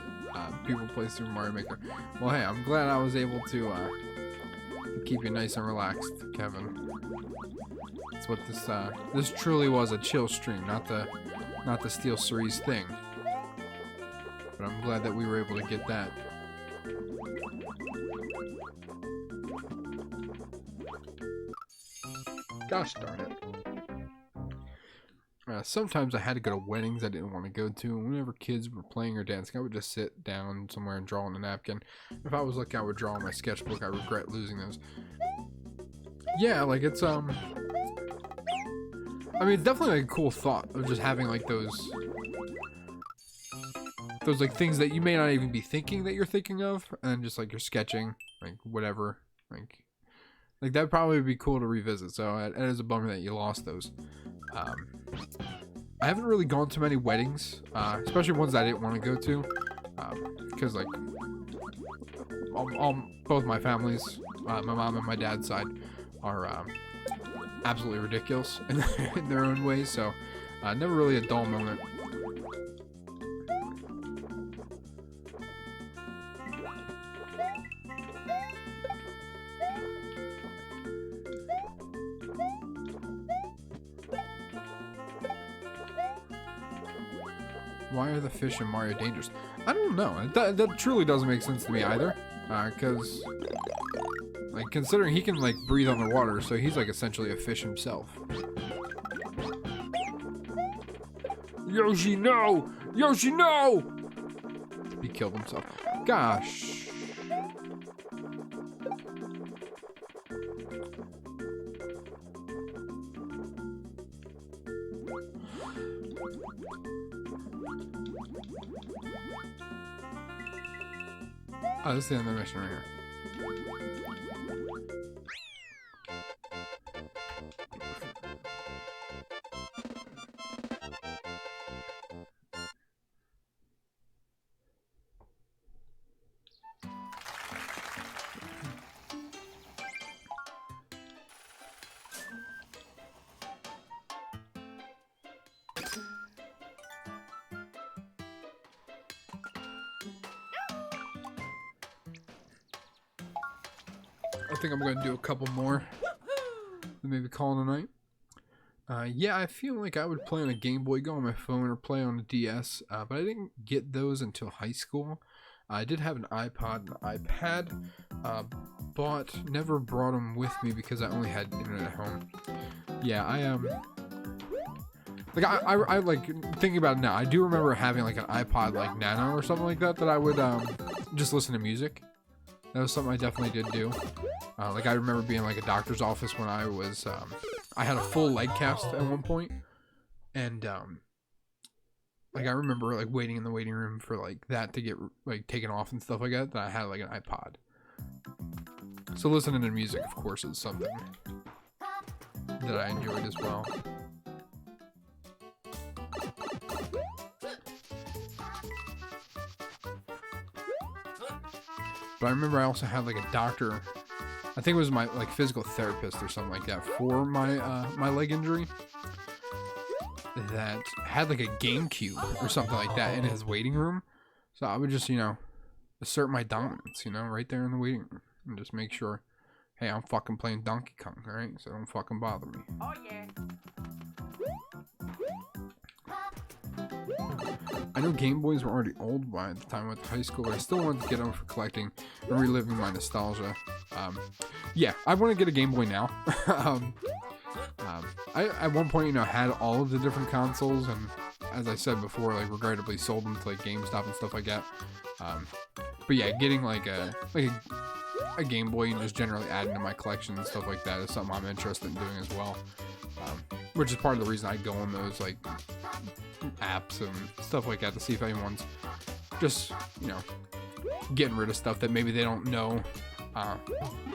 people play Super Mario Maker. Well, hey, I'm glad I was able to keep you nice and relaxed, Kevin. That's what this truly was, a chill stream, not the Steel Cerise thing. But I'm glad that we were able to get that. Gosh darn it. Sometimes I had to go to weddings I didn't want to go to, and whenever kids were playing or dancing, I would just sit down somewhere and draw on a napkin. If I was lucky, I would draw on my sketchbook. I regret losing those. Yeah, like it's I mean, it's definitely like a cool thought of just having like those like things that you may not even be thinking that you're thinking of, and just like you're sketching, like whatever, like that'd probably be cool to revisit. So it is a bummer that you lost those. I haven't really gone to many weddings, especially ones that I didn't want to go to, because like both my families, my mom and my dad's side, are absolutely ridiculous in their own ways. So never really a dull moment. Why are the fish in Mario dangerous? I don't know. That truly doesn't make sense to me either. Because, like, considering he can, like, breathe underwater, so he's, like, essentially a fish himself. Yoshi, no! Yoshi, no! He killed himself. Gosh. Oh, this is the end of the mission right here. I think I'm going to do a couple more. Maybe call it a night. Yeah, I feel like I would play on a Game Boy, go on my phone, or play on a DS, but I didn't get those until high school. I did have an iPod and an iPad, but never brought them with me because I only had internet at home. Yeah, I like thinking about it now. I do remember having like an iPod like Nano or something like that I would just listen to music. That was something I definitely did do. Like I remember being like a doctor's office when I was I had a full leg cast at one point, and like I remember like waiting in the waiting room for like that to get like taken off and stuff like that. That I had like an iPod. So listening to music, of course, is something that I enjoyed as well. But I remember I also had like a doctor, I think it was my like physical therapist or something like that for my my leg injury, that had like a GameCube or something like that in his waiting room. So I would just, you know, assert my dominance, you know, right there in the waiting room, and just make sure, hey, I'm fucking playing Donkey Kong, alright? So don't fucking bother me. Oh yeah. I know Game Boys were already old by the time I went to high school, but I still wanted to get them for collecting and reliving my nostalgia. Yeah, I want to get a Game Boy now. I at one point, you know, had all of the different consoles, and as I said before, like regrettably sold them to like GameStop and stuff like that. But yeah, getting like a Game Boy and just generally adding to my collection and stuff like that is something I'm interested in doing as well. Which is part of the reason I go on those like apps and stuff like that to see if anyone's just, you know, getting rid of stuff that maybe they don't know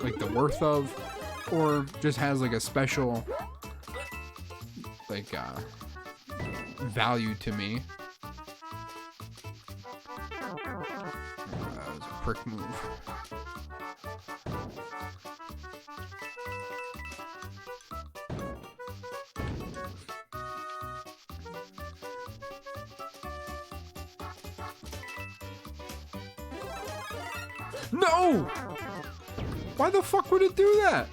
like the worth of, or just has like a special like value to me. That was a prick move. No! Why the fuck would it do that?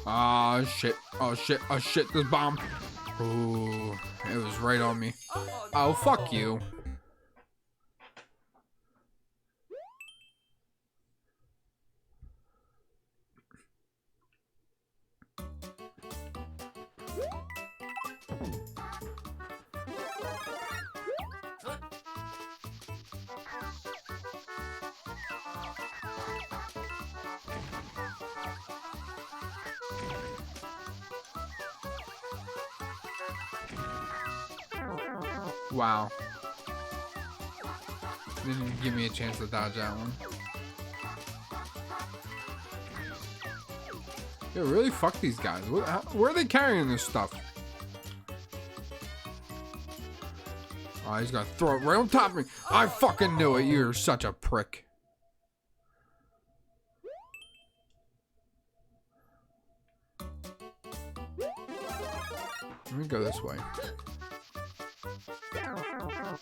Ah, shit. Oh, shit. Oh, shit. This bomb. Ooh, it was right on me. Oh, fuck you. Wow. Didn't give me a chance to dodge that one. Yeah, really fuck these guys. Where are they carrying this stuff? Oh, he's gonna throw it right on top of me. I fucking knew it. You're such a prick. Let me go this way.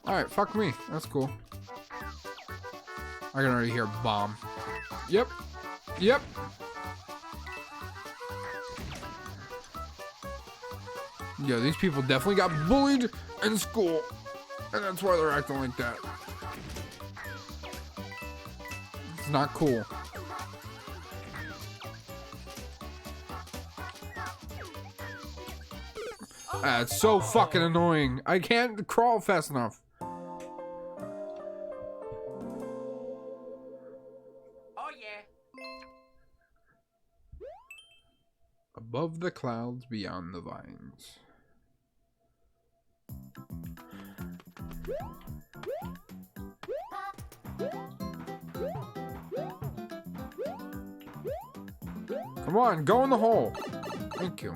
Alright, fuck me. That's cool. I can already hear bomb. Yep. Yep. Yo, these people definitely got bullied in school. And that's why they're acting like that. It's not cool. It's so fucking annoying. I can't crawl fast enough. Oh yeah. Above the clouds, beyond the vines. Come on, go in the hole. Thank you.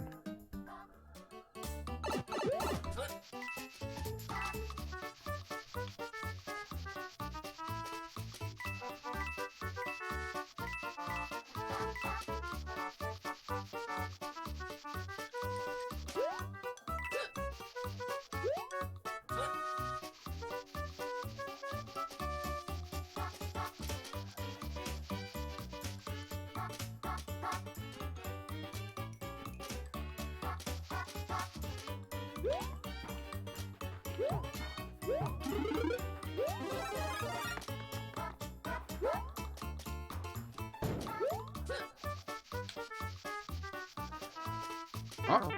Oh,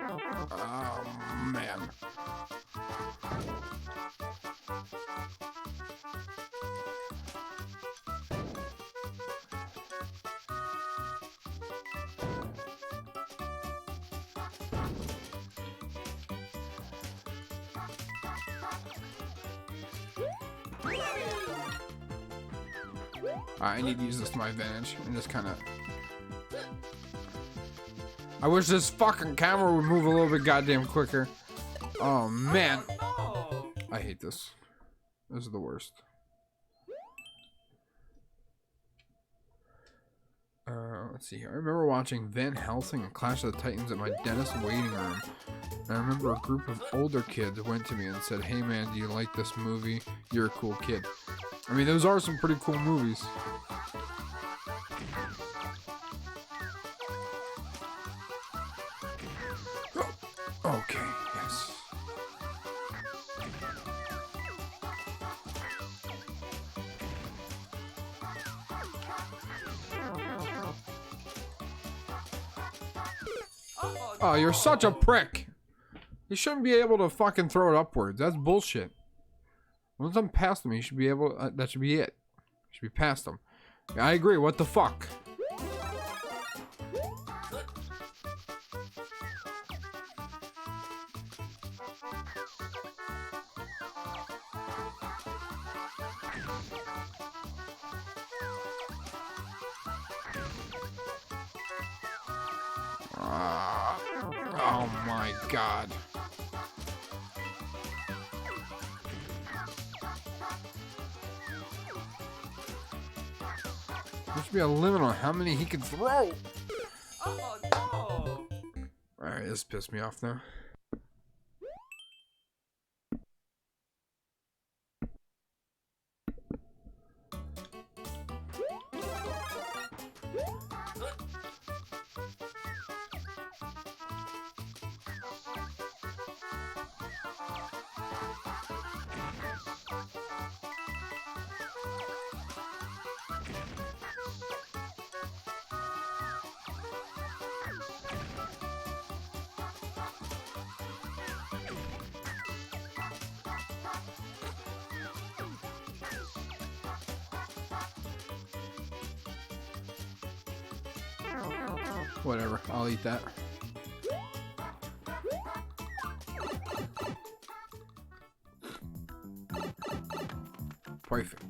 man. I need to use this to my advantage and just kind of... I wish this fucking camera would move a little bit goddamn quicker. Oh, man. Oh, I hate this. This is the worst. Let's see here. I remember watching Van Helsing and Clash of the Titans at my dentist waiting room. And I remember a group of older kids went to me and said, "Hey man, do you like this movie? You're a cool kid." I mean, those are some pretty cool movies. Okay, yes. Oh, you're such a prick. You shouldn't be able to fucking throw it upwards. That's bullshit. Once I'm past them, you should be able... that should be it. Should be past them. I agree. What the fuck? Oh my god. There should be a limit on how many he can throw. Oh no! Alright, this pissed me off now. Whatever, I'll eat that. Perfect.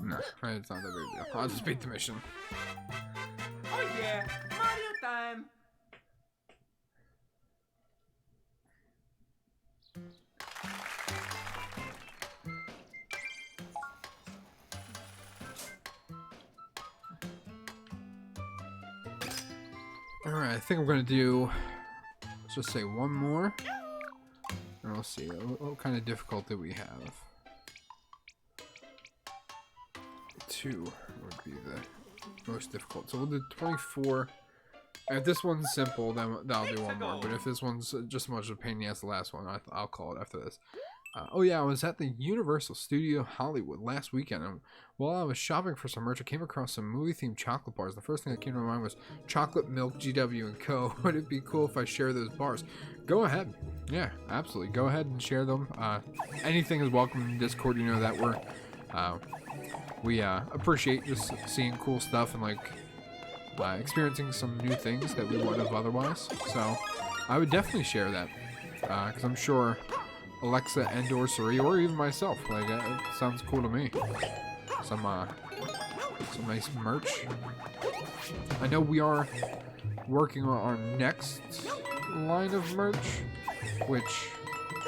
No, it's not that big a deal. I'll just beat the mission. Oh yeah, Mario time! Alright, I think I'm gonna do, let's just say one more. And we'll see what kind of difficulty we have. 2 would be the most difficult. So we'll do 24. And if this one's simple, then that'll do one more. But if this one's just as much of a pain in the ass as the last one, I'll call it after this. Oh yeah, I was at the Universal Studio Hollywood last weekend, and while I was shopping for some merch, I came across some movie-themed chocolate bars. The first thing that came to my mind was chocolate milk GW and Co. Would it be cool if I share those bars? Go ahead. Yeah, absolutely. Go ahead and share them. Anything is welcome in Discord. You know that we appreciate just seeing cool stuff and like experiencing some new things that we wouldn't have otherwise. So I would definitely share that because I'm sure Alexa and or Siri or even myself, like it sounds cool to me. Some nice merch. I know we are working on our next line of merch, which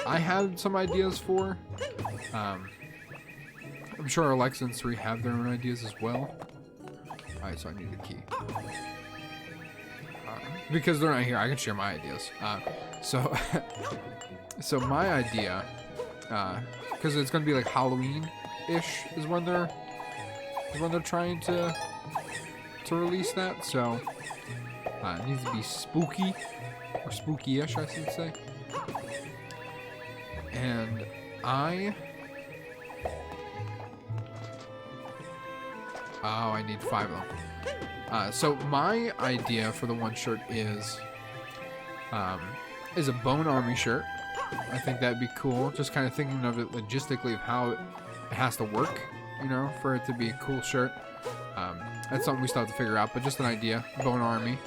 I had some ideas for. I'm sure Alexa and Siri have their own ideas as well. Alright, so I need a key. Because they're not here, I can share my ideas. So my idea, because it's gonna be like Halloween-ish is when they're trying to release that. So it needs to be spooky or spooky-ish, I should say. And I need 5 of them. So my idea for the one shirt is a Bone Army shirt. I think that'd be cool. Just kind of thinking of it logistically of how it has to work, you know, for it to be a cool shirt. That's something we still have to figure out, but just an idea. Bone Army.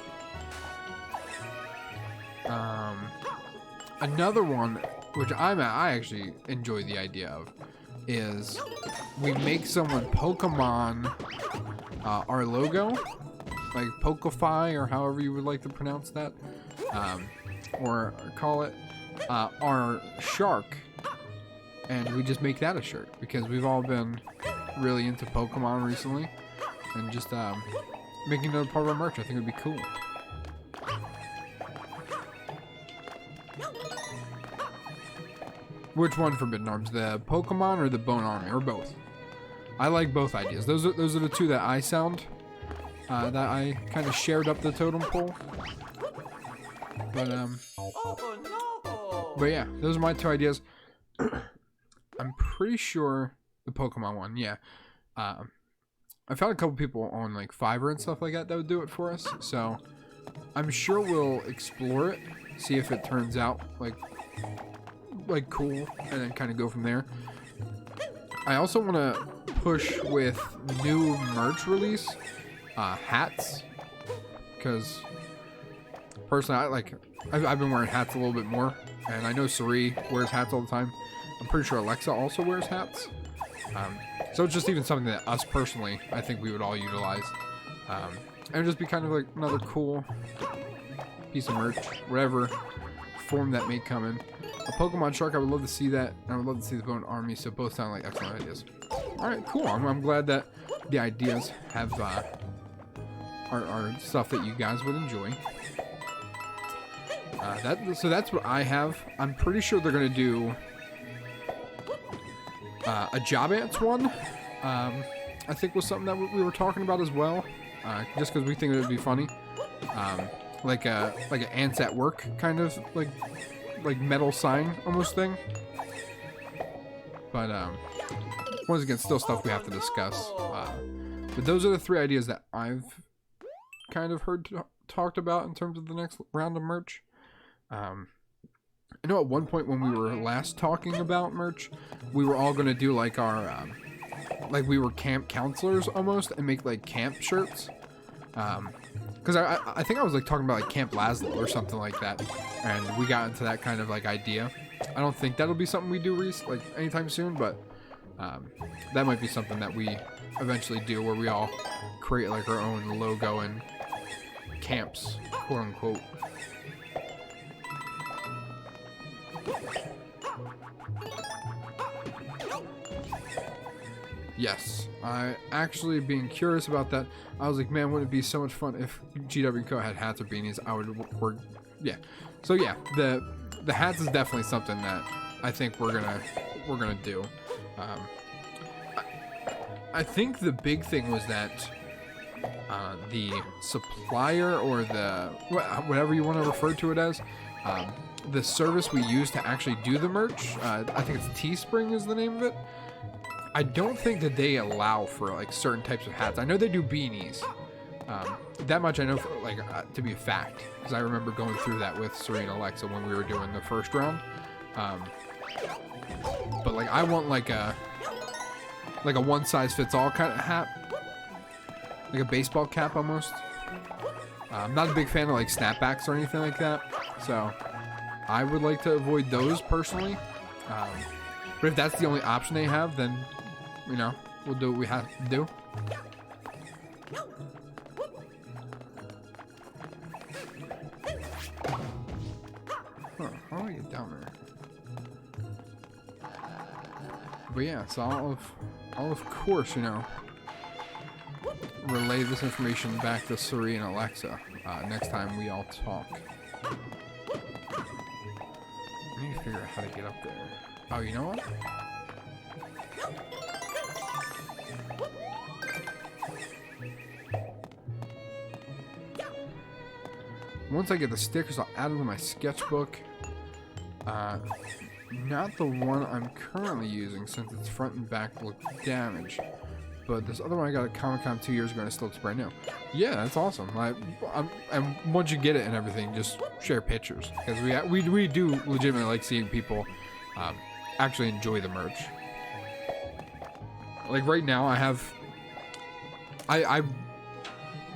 Another one, which I actually enjoy the idea of, is we make someone Pokemon our logo, like Pokefy or however you would like to pronounce that, or call it our shark, and we just make that a shirt because we've all been really into Pokemon recently, and just making another part of our merch I think would be cool. Which one, Forbidden Arms? The Pokemon or the Bone Army, or both? I like both ideas. Those are the two that I that I kind of shared up the totem pole. But Oh no! but yeah, those are my 2 ideas. I'm pretty sure the Pokemon one, yeah. I found a couple people on like Fiverr and stuff like that would do it for us. So I'm sure we'll explore it, see if it turns out like cool, and then kind of go from there. I also want to push with new merch release, hats, because personally, I've been wearing hats a little bit more, and I know Suri wears hats all the time. I'm pretty sure Alexa also wears hats. So it's just even something that us personally, I think we would all utilize. And it'd just be kind of like another cool piece of merch, whatever form that may come in. A Pokemon Shark, I would love to see that. And I would love to see the Bone Army, so both sound like excellent ideas. Alright, cool. I'm glad that the ideas have are stuff that you guys would enjoy. So that's what I have. I'm pretty sure they're going to do a Job Ants one. I think was something that we were talking about as well. Just because we think it would be funny. Like an Ants at Work kind of like metal sign almost thing. But once again, still stuff we have to discuss. But those are the 3 ideas that I've kind of heard talked about in terms of the next round of merch. I know at one point when we were last talking about merch, we were all going to do like our like we were camp counselors almost, and make like camp shirts. Because I think I was like talking about like Camp Laszlo or something like that, and we got into that kind of like idea. I don't think that'll be something we do like anytime soon, but that might be something that we eventually do, where we all create like our own logo and camps, quote unquote. Yes, I actually being curious about that. I was like, man, wouldn't it be so much fun if GW Co had hats or beanies? I would work. Yeah. So yeah, the hats is definitely something that I think we're gonna do. I think the big thing was that the supplier, or the whatever you want to refer to it as, the service we use to actually do the merch, I think it's Teespring is the name of it. I don't think that they allow for like certain types of hats. I know they do beanies. That much I know for like to be a fact, because I remember going through that with Serena and Alexa when we were doing the first round. But like I want like a one size fits all kind of hat, like a baseball cap almost. I'm not a big fan of like snapbacks or anything like that, so I would like to avoid those personally. But if that's the only option they have, then you know, we'll do what we have to do. Huh, how do I get down there? But yeah, so I'll of course, you know, relay this information back to Suri and Alexa next time we all talk. I need to figure out how to get up there. Oh, you know what? Once I get the stickers, I'll add them to my sketchbook. Not the one I'm currently using, since its front and back look damaged. But this other one I got at Comic-Con 2 years ago, and it still looks brand new. Yeah, that's awesome. And once you get it and everything, just share pictures, because we do legitimately like seeing people actually enjoy the merch. Like right now,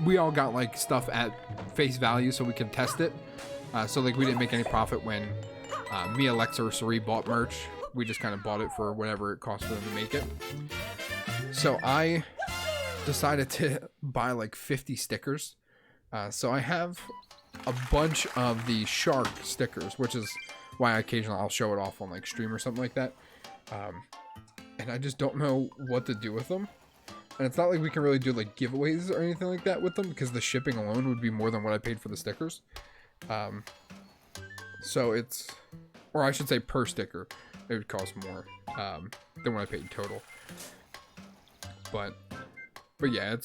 we all got like stuff at face value so we can test it. So like we didn't make any profit when me, Alexa, or Suri bought merch. We just kind of bought it for whatever it cost for them to make it. So I decided to buy like 50 stickers. So I have a bunch of the shark stickers, which is why occasionally I'll show it off on like stream or something like that. And I just don't know what to do with them. And it's not like we can really do like giveaways or anything like that with them, because the shipping alone would be more than what I paid for the stickers. So it's, or I should say per sticker, it would cost more than what I paid total. But yeah,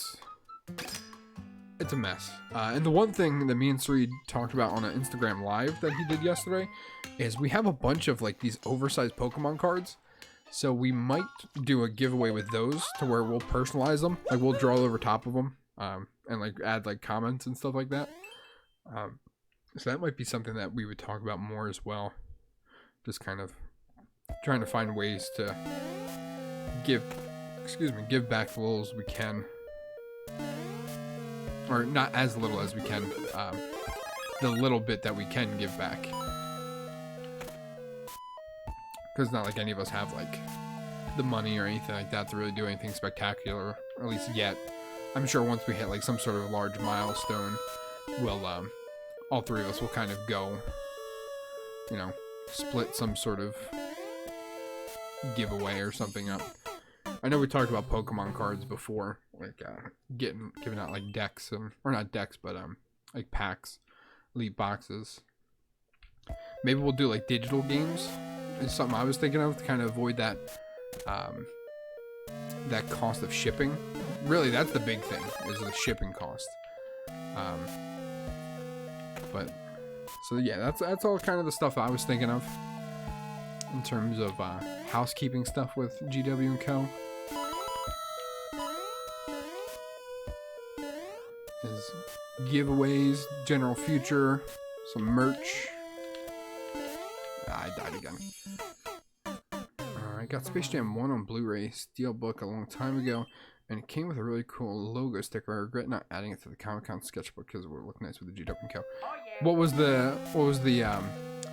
it's a mess. And the one thing that me and Suri talked about on an Instagram live that he did yesterday is we have a bunch of like these oversized Pokemon cards So we might do a giveaway with those to where we'll personalize them. Like we'll draw over top of them, and like add like comments and stuff like that. So that might be something that we would talk about more as well. Just kind of trying to find ways to give back the little as we can, or not as little as we can. The little bit that we can give back, because it's not like any of us have like the money or anything like that to really do anything spectacular, or at least yet. I'm sure once we hit like some sort of large milestone, we'll all three of us will kind of go, split some sort of giveaway or something up. I know we talked about Pokemon cards before, like giving out like decks, or not decks, but like packs, elite boxes. Maybe we'll do like digital games. It's something I was thinking of to kind of avoid that that cost of shipping. Really, that's the big thing, is the shipping cost. But so yeah, that's all kind of the stuff I was thinking of in terms of housekeeping stuff with GW and Co. Is giveaways, general future, some merch. I died again. I got Space Jam 1 on Blu-ray Steelbook a long time ago, and it came with a really cool logo sticker. I regret not adding it to the Comic-Con sketchbook because it would look nice with the GW and Co. What was the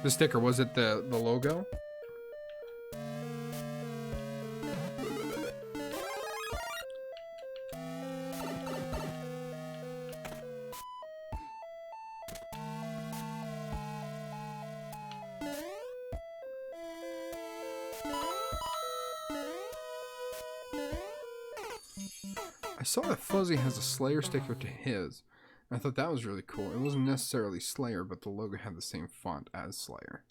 sticker? Was it the logo? I saw that Fuzzy has a Slayer sticker to his. I thought that was really cool. It wasn't necessarily Slayer, but the logo had the same font as Slayer.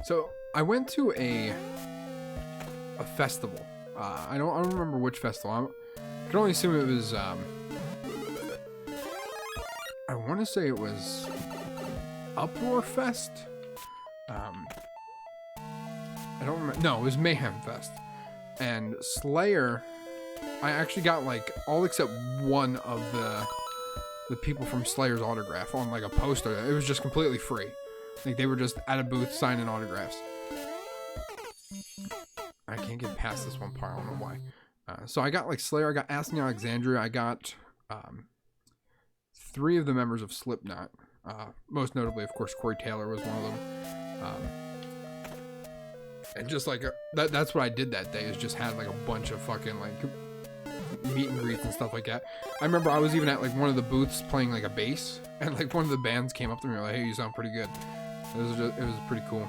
So I went to a festival. I don't remember which festival. I can only assume it was. I want to say it was Uproar Fest. I don't remember. No, it was Mayhem Fest. And Slayer, I actually got like all except one of the people from Slayer's autograph on like a poster. It was just completely free. Like they were just at a booth signing autographs. I can't get past this one part. I don't know why. So I got like Slayer. I got Asking Alexandria. I got 3 of the members of Slipknot. Most notably, of course, Corey Taylor was one of them. And just like that's what I did that day, is just had like a bunch of fucking like meet and greets and stuff like that. I remember I was even at like one of the booths playing like a bass, and like one of the bands came up to me and were like, "Hey, you sound pretty good." It was pretty cool.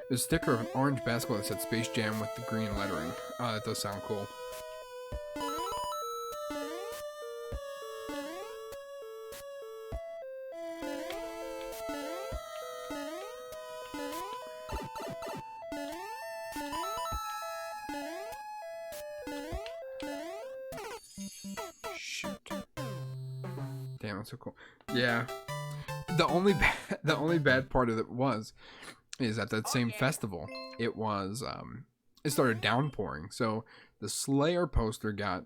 There's a sticker of an orange basketball that said Space Jam with the green lettering. Oh, that does sound cool. Shoot. Damn, that's so cool. Yeah. The only bad part of it is at that same festival, it was it started downpouring. So the Slayer poster got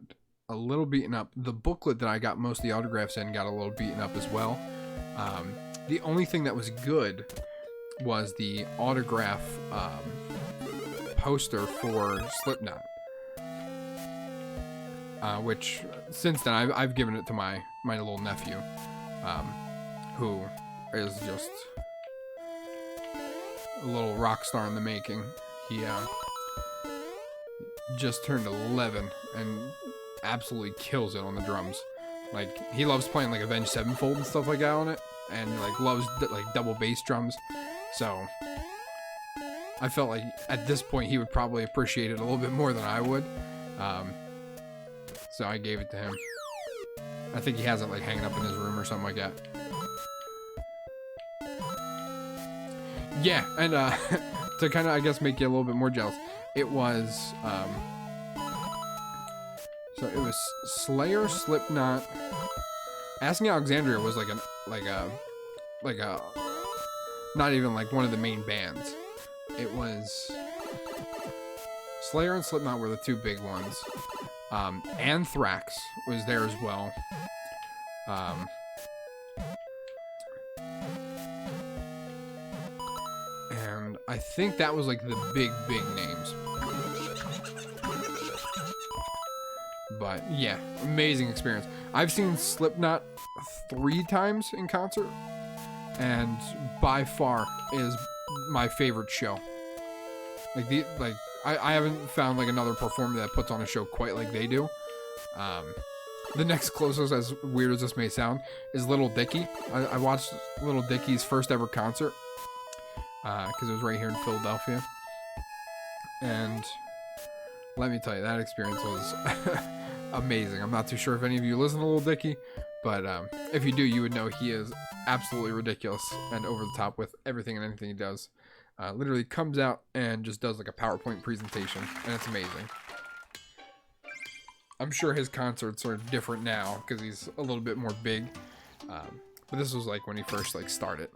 a little beaten up. The booklet that I got most of the autographs in got a little beaten up as well. The only thing that was good was the autograph poster for Slipknot. Which since then I've given it to my little nephew, who is just a little rock star in the making. He just turned 11 and absolutely kills it on the drums. Like he loves playing like Avenged Sevenfold and stuff like that on it, and like loves like double bass drums. So I felt like at this point he would probably appreciate it a little bit more than I would. So I gave it to him. I think he has it like hanging up in his room or something like that. Yeah, and to kind of, I guess, make you a little bit more jealous, it was, so it was Slayer, Slipknot. Asking Alexandria was like a, not even like one of the main bands. it was Slayer and Slipknot were the two big ones. Anthrax was there as well. And I think that was like the big names. But yeah, amazing experience. I've seen Slipknot 3 times in concert, and by far is my favorite show. I haven't found like another performer that puts on a show quite like they do. The next closest, as weird as this may sound, is Little Dicky. I watched Little Dicky's first ever concert because it was right here in Philadelphia, and let me tell you, that experience was amazing. I'm not too sure if any of you listen to Little Dicky, but if you do, you would know he is absolutely ridiculous and over the top with everything and anything he does. Literally comes out and just does like a PowerPoint presentation, and it's amazing. I'm sure his concerts are different now because he's a little bit more big, but this was like when he first like started.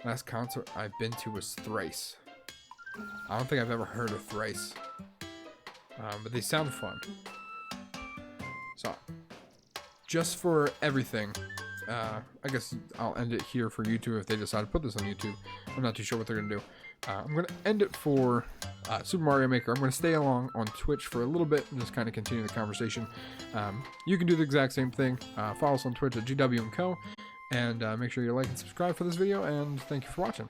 Last concert I've been to was Thrice. I don't think I've ever heard of Thrice, but they sound fun. So, just for everything, I guess I'll end it here for YouTube if they decide to put this on YouTube. I'm not too sure what they're going to do. I'm going to end it for Super Mario Maker. I'm going to stay along on Twitch for a little bit and just kind of continue the conversation. You can do the exact same thing. Follow us on Twitch at GWMCo. And make sure you like and subscribe for this video. And thank you for watching.